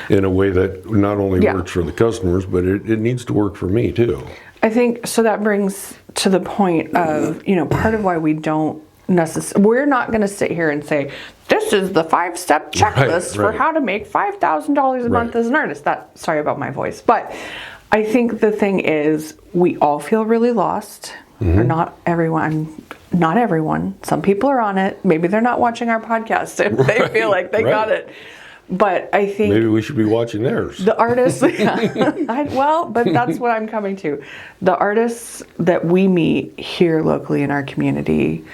in a way that not only works for the customers, but it needs to work for me too. I think, so that brings to the point of, part of why we don't we're not going to sit here and say, this is the 5-step checklist for how to make $5,000 a month as an artist. Sorry about my voice. But I think the thing is, we all feel really lost. Or not everyone. Some people are on it. Maybe they're not watching our podcast if they feel like they got it. But I think maybe we should be watching theirs. The artists, but that's what I'm coming to. The artists that we meet here locally in our community,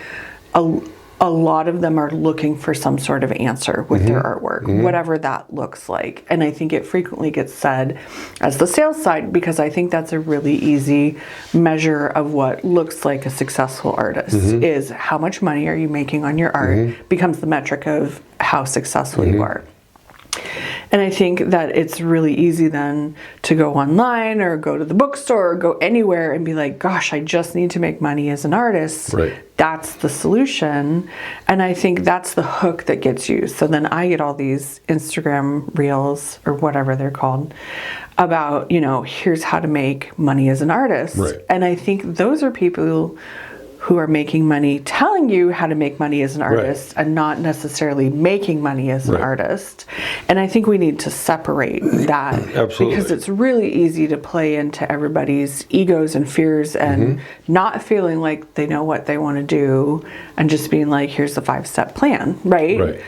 a lot of them are looking for some sort of answer with their artwork, whatever that looks like. And I think it frequently gets said as the sales side, because I think that's a really easy measure of what looks like a successful artist, is how much money are you making on your art becomes the metric of how successful you are. And I think that it's really easy then to go online or go to the bookstore or go anywhere and be like, gosh, I just need to make money as an artist. Right. That's the solution. And I think that's the hook that gets you. So then I get all these Instagram reels or whatever they're called about, here's how to make money as an artist. Right. And I think those are people who are making money telling you how to make money as an artist and not necessarily making money as an artist. And I think we need to separate that. Absolutely. Because it's really easy to play into everybody's egos and fears and not feeling like they know what they want to do and just being like, here's the 5-step plan, right? Right.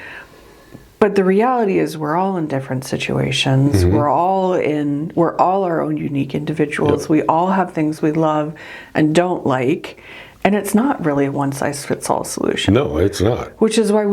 But the reality is we're all in different situations. We're all our own unique individuals. Yep. We all have things we love and don't like. And it's not really a one-size-fits-all solution. No, it's not. Which is why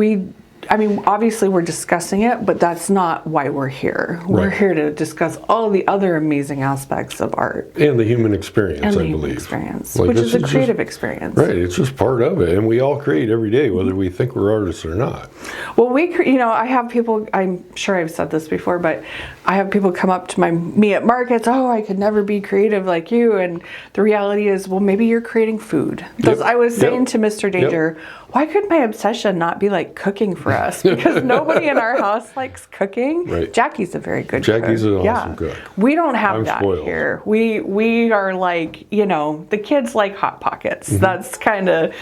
obviously we're discussing it, but that's not why we're here. We're here to discuss all the other amazing aspects of art. And the human experience, And the I human believe. experience, Like, which is a just- creative experience. Right, it's just part of it. And we all create every day, whether we think we're artists or not. Well, I have people, I'm sure I've said this before, but I have people come up to me at markets, oh, I could never be creative like you. And the reality is, well, maybe you're creating food. Because I was saying to Mr. Danger, why could my obsession not be like cooking for us? Because nobody in our house likes cooking. Right. Jackie's a very good cook. Jackie's an awesome cook. We don't have I'm that spoiled. here. We are like, the kids like Hot Pockets. That's kind of,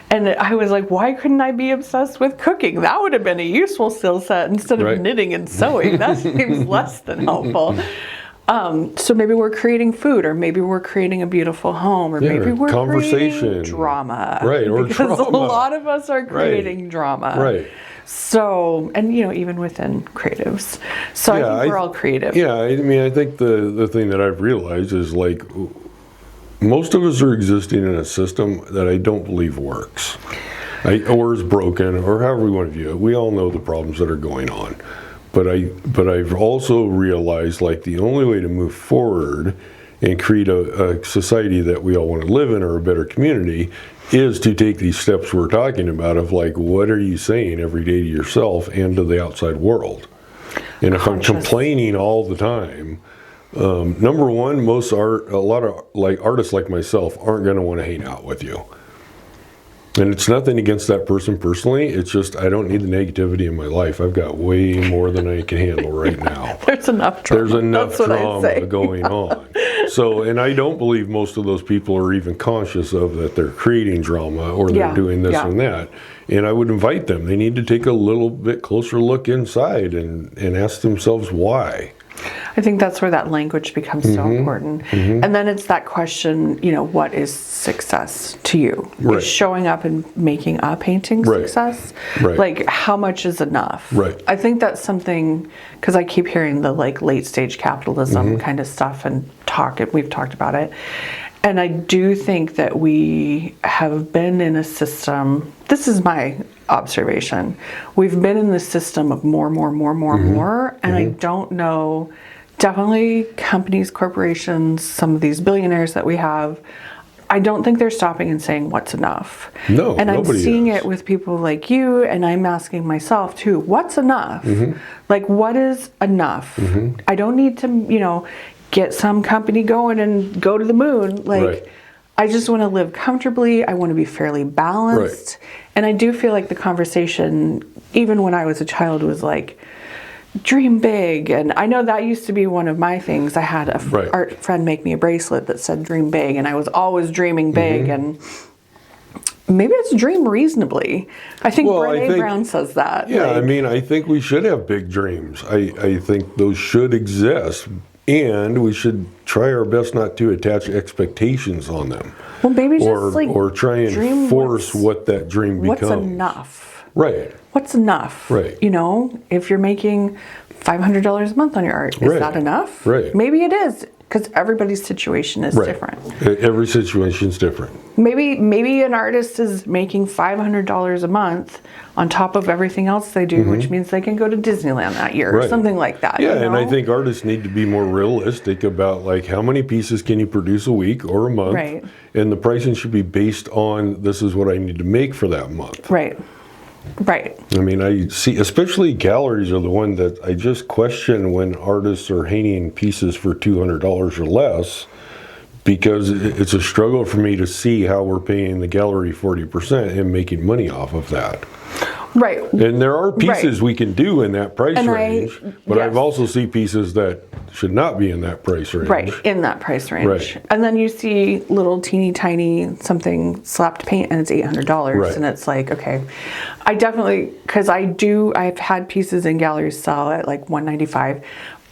and I was like, why couldn't I be obsessed with cooking? That would have been a useful skill set instead of knitting and sewing. That seems less than helpful. So maybe we're creating food, or maybe we're creating a beautiful home, or maybe we're creating drama. Right, or because drama. a lot of us are creating drama. Right. So, and even within creatives. So I think we're all creative. Yeah, I think the thing that I've realized is like most of us are existing in a system that I don't believe works. Or is broken, or however we want to view it. We all know the problems that are going on. But I've also realized like the only way to move forward and create a society that we all want to live in, or a better community, is to take these steps we're talking about of like, what are you saying every day to yourself and to the outside world? And if I'm complaining all the time, number one, a lot of like artists like myself aren't going to want to hang out with you. And it's nothing against that person personally. It's just I don't need the negativity in my life. I've got way more than I can handle right now. There's enough drama. There's enough That's drama going on. So, and I don't believe most of those people are even conscious of that they're creating drama or they're doing this and that. And I would invite them. They need to take a little bit closer look inside and ask themselves why. I think that's where that language becomes so important. And then it's that question, what is success to you? Right. Is showing up and making a painting success? Right. Like, how much is enough? Right. I think that's something, because I keep hearing the like late stage capitalism kind of stuff and we've talked about it. And I do think that we have been in a system, this is my observation, we've been in the system of more, and I don't know, definitely companies, corporations, some of these billionaires that we have, I don't think they're stopping and saying what's enough. No, and I'm seeing is. it with people like you, and I'm asking myself too, what's enough? Like, what is enough? I don't need to, get some company going and go to the moon. Like, I just want to live comfortably. I want to be fairly balanced. And I do feel like the conversation, even when I was a child, was like, dream big. And I know that used to be one of my things. I had a art friend make me a bracelet that said dream big, and I was always dreaming big. And maybe it's dream reasonably. I think Brené Brown says that. Yeah, I think we should have big dreams. I think those should exist. And we should try our best not to attach expectations on them. Well, maybe just or try and force what that dream becomes. What's enough? Right. What's enough? Right. If you're making $500 a month on your art, is that enough? Right. Maybe it is, because everybody's situation is different. Every situation is different. Maybe an artist is making $500 a month on top of everything else they do, which means they can go to Disneyland that year or something like that. Yeah, and I think artists need to be more realistic about like how many pieces can you produce a week or a month, and the pricing should be based on this is what I need to make for that month. Right. Right. I mean, I see, especially galleries are the one that I just question when artists are hanging pieces for $200 or less, because it's a struggle for me to see how we're paying the gallery 40% and making money off of that. Right. And there are pieces we can do in that price range, but I've also seen pieces that should not be in that price range. Right, in that price range. Right. And then you see little teeny tiny something slapped paint and it's $800. Right. And it's like, okay, I definitely, because I've had pieces in galleries sell at like $195.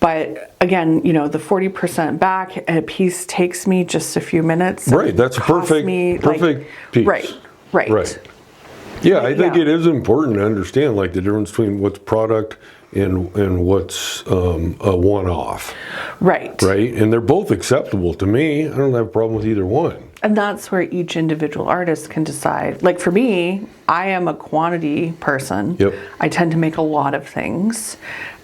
But again, you know, the 40% back, a piece takes me just a few minutes. Right, that's a perfect piece. Right. Yeah, I think it is important to understand like the difference between what's product and what's a one-off. Right. Right, and they're both acceptable to me. I don't have a problem with either one. And that's where each individual artist can decide. Like for me, I am a quantity person. Yep. I tend to make a lot of things.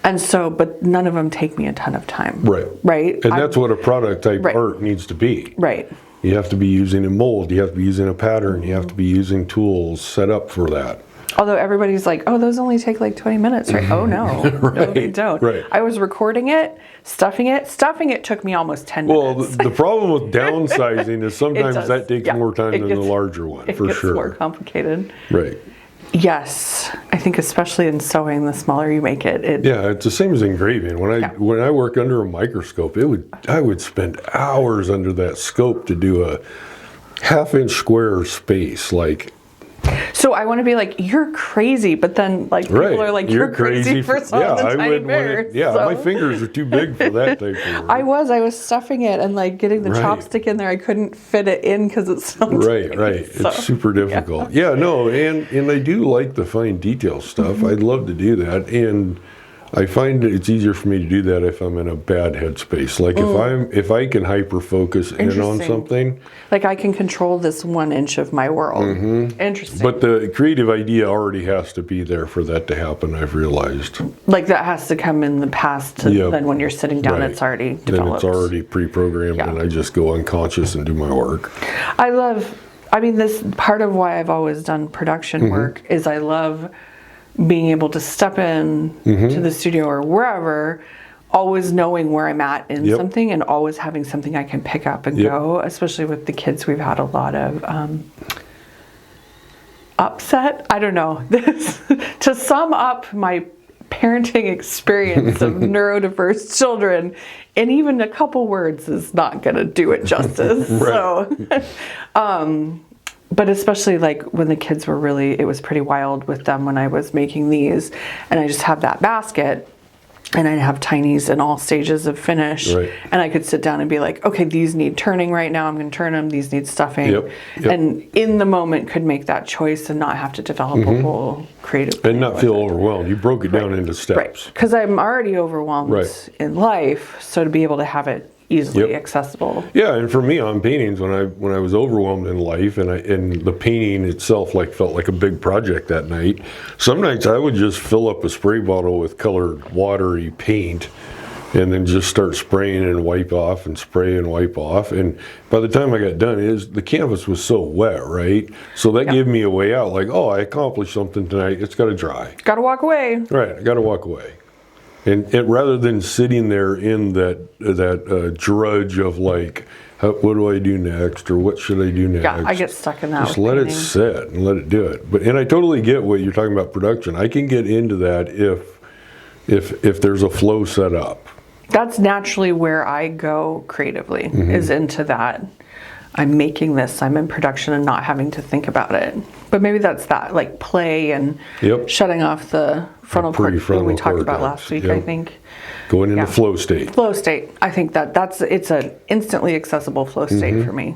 And so, but none of them take me a ton of time. Right. Right. And that's what a product type Right. art needs to be. Right. You have to be using a mold, you have to be using a pattern, you have to be using tools set up for that. Although everybody's like, oh, those only take like 20 minutes, right? Oh, no. No, they don't. Right. I was recording it, stuffing it. Stuffing it took me almost 10 Well, minutes. the problem with downsizing is sometimes does. that takes more time than the larger one, for It gets sure. more complicated. Right. Yes. I think especially in sewing, the smaller you make it. Yeah, it's the same as engraving. When I work under a microscope, I would spend hours under that scope to do a half-inch square space. Like, So I want to be like, you're crazy, but then like people are like, you're crazy for some of the tiny bears. My fingers are too big for that type of work. I was stuffing it and like getting the chopstick in there. I couldn't fit it in because it's so Right. tiny, so, It's super difficult. Yeah, no, and I do like the fine detail stuff. I'd love to do that, and I find that it's easier for me to do that if I'm in a bad headspace. Like if I can hyper focus in on something. Like I can control this 1 inch of my world. Interesting. But the creative idea already has to be there for that to happen, I've realized. Like that has to come in the past. Then when you're sitting down, it's already developed. Then it's already pre-programmed and I just go unconscious and do my work. This part of why I've always done production work is I love being able to step in to the studio or wherever, always knowing where I'm at in something and always having something I can pick up and go, especially with the kids. We've had a lot of upset. I don't know. To sum up my parenting experience of neurodiverse children in even a couple words is not going to do it justice. But especially like when the kids were it was pretty wild with them when I was making these, and I just have that basket and I'd have tinies in all stages of finish, and I could sit down and be like, okay, these need turning right now, I'm going to turn them, these need stuffing, and in the moment could make that choice and not have to develop a whole creative plan and not feel overwhelmed. You broke it down into steps. Because I'm already overwhelmed in life, so to be able to have it easily accessible. Yeah, and for me on paintings, when I was overwhelmed in life and the painting itself felt like a big project that night, some nights I would just fill up a spray bottle with colored watery paint and then just start spraying and wipe off and spray and wipe off. And by the time I got done, the canvas was so wet, right? So that gave me a way out, like, oh, I accomplished something tonight, it's got to dry. Got to walk away. Right, I got to walk away. And rather than sitting there in that drudge of like, what do I do next, or what should I do next? Yeah, I get stuck in that. Just let it sit and let it do it. And I totally get what you're talking about production. I can get into that if there's a flow set up. That's naturally where I go creatively, is into that. I'm making this, I'm in production and not having to think about it. But maybe that's that, like play and shutting off the frontal cortex we talked about last week, I think. Going into flow state. Flow state. I think it's an instantly accessible flow state for me,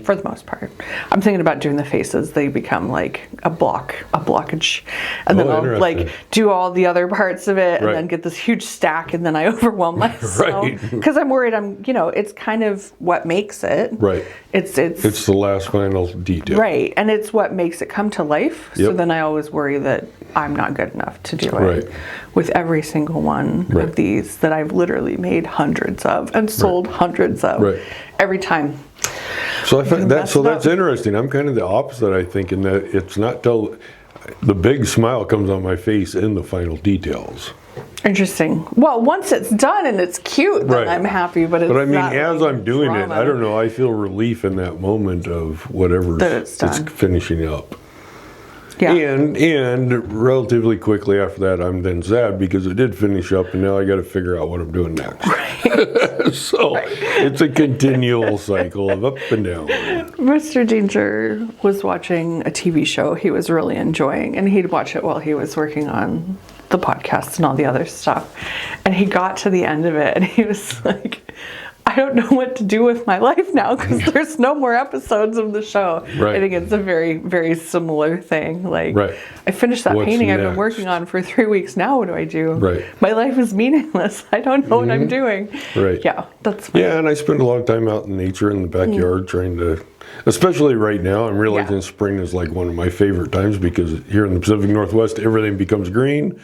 for the most part. I'm thinking about doing the faces. They become like a blockage. And then I'll like do all the other parts of it and then get this huge stack and then I overwhelm myself. Because I'm worried it's kind of what makes it. Right. It's the last final detail. Right. And it's what makes it come to life. So then I always worry that I'm not good enough to do it with every single one of these that I've literally made hundreds of and sold hundreds of every time. So I find that's interesting. I'm kind of the opposite, I think, in that it's not till the big smile comes on my face in the final details. Interesting. Well, once it's done and it's cute, then Right. I'm happy. But I mean, not as like I'm doing drama. it, I don't know. I feel relief in that moment of whatever That it's it's done. finishing up. Yeah. And relatively quickly after that, I'm then sad because it did finish up, and now I got to figure out what I'm doing next. So it's a continual cycle of up and down. Mr. Danger was watching a TV show he was really enjoying, and he'd watch it while he was working on the podcast and all the other stuff. And he got to the end of it, and he was like, I don't know what to do with my life now because there's no more episodes of the show. Right. I think it's a very, very similar thing. Like, Right. I finished that What's painting I've been next? working on for 3 weeks. Now what do I do? Right. My life is meaningless. I don't know what I'm doing. Right. Yeah, that's fine. Yeah, and I spend a lot of time out in nature in the backyard trying to, especially right now, I'm realizing Yeah. spring is like one of my favorite times because here in the Pacific Northwest, everything becomes green.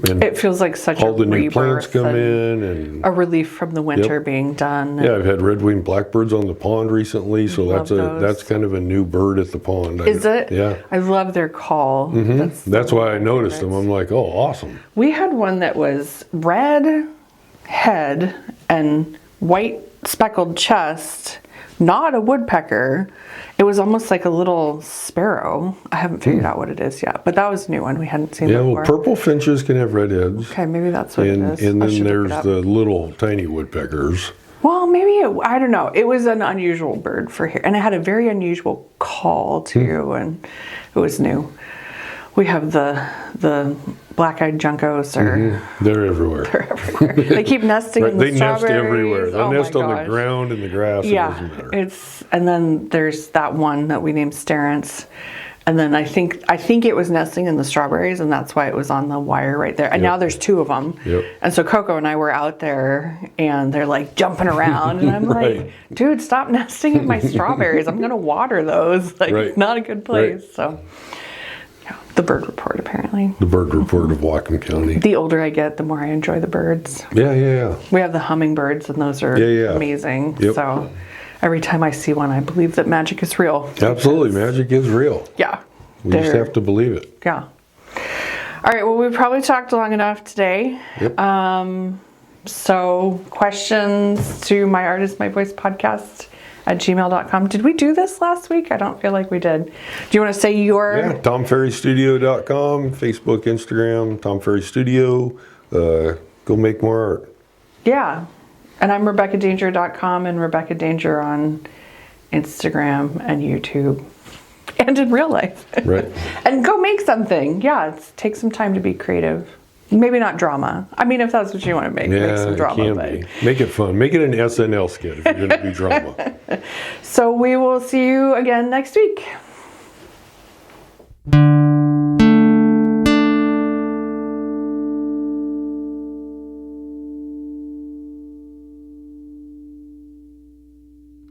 And It feels like such all a the new rebirth plants come and in. And a relief from the winter Yep. being done. yeah, I've had red-winged blackbirds on the pond recently, so Love those. that's kind of a new bird at the pond. Is it? Yeah. I love their call. That's why I noticed them. favorites. I'm like, oh, awesome. We had one that was red head and white speckled chest, not a woodpecker. It was almost like a little sparrow. I haven't figured out what it is yet, but that was a new one we hadn't seen Yeah, before. well, purple finches can have red heads. Okay, maybe that's what And, it is. and I then should look there's it up. the little tiny woodpeckers. Well, maybe I don't know. It was an unusual bird for here, and it had a very unusual call too, and it was new. We have the black-eyed juncos, or They're everywhere. they're everywhere. They keep nesting in the They nest strawberries. everywhere. They Oh my nest on the gosh. ground, in the grass. It Yeah, doesn't matter. and then there's that one that we named Starence. And then I think it was nesting in the strawberries, and that's why it was on the wire right there. And Yep. now there's two of them. Yep. And so Coco and I were out there, and they're like jumping around, and I'm Right. like, dude, stop nesting in my strawberries. I'm gonna water those. Like, Right. it's not a good place. Right. So, yeah, the bird report apparently. The bird report of Whatcom County. The older I get, the more I enjoy the birds. Yeah. We have the hummingbirds, and those are Yeah. amazing. Yep. So every time I see one, I believe that magic is real. Absolutely. Magic is real. Yeah. We just They're- have to believe it. Yeah. All right. Well, we probably talked long enough today. Yep. So questions to my artist, my voice podcast at gmail.com. Did we do this last week? I don't feel like we did. Do you want to say your... Yeah, TomFerryStudio.com, Facebook, Instagram, Tom Ferry Studio. Go make more art. Yeah. And I'm RebeccaDanger.com and Rebecca Danger on Instagram and YouTube and in real life. Right. And go make something. Yeah, take some time to be creative. Maybe not drama. I mean, if that's what you want to make Yeah, some drama. it can But... be. Make it fun. Make it an SNL skit if you're going to do drama. So we will see you again next week.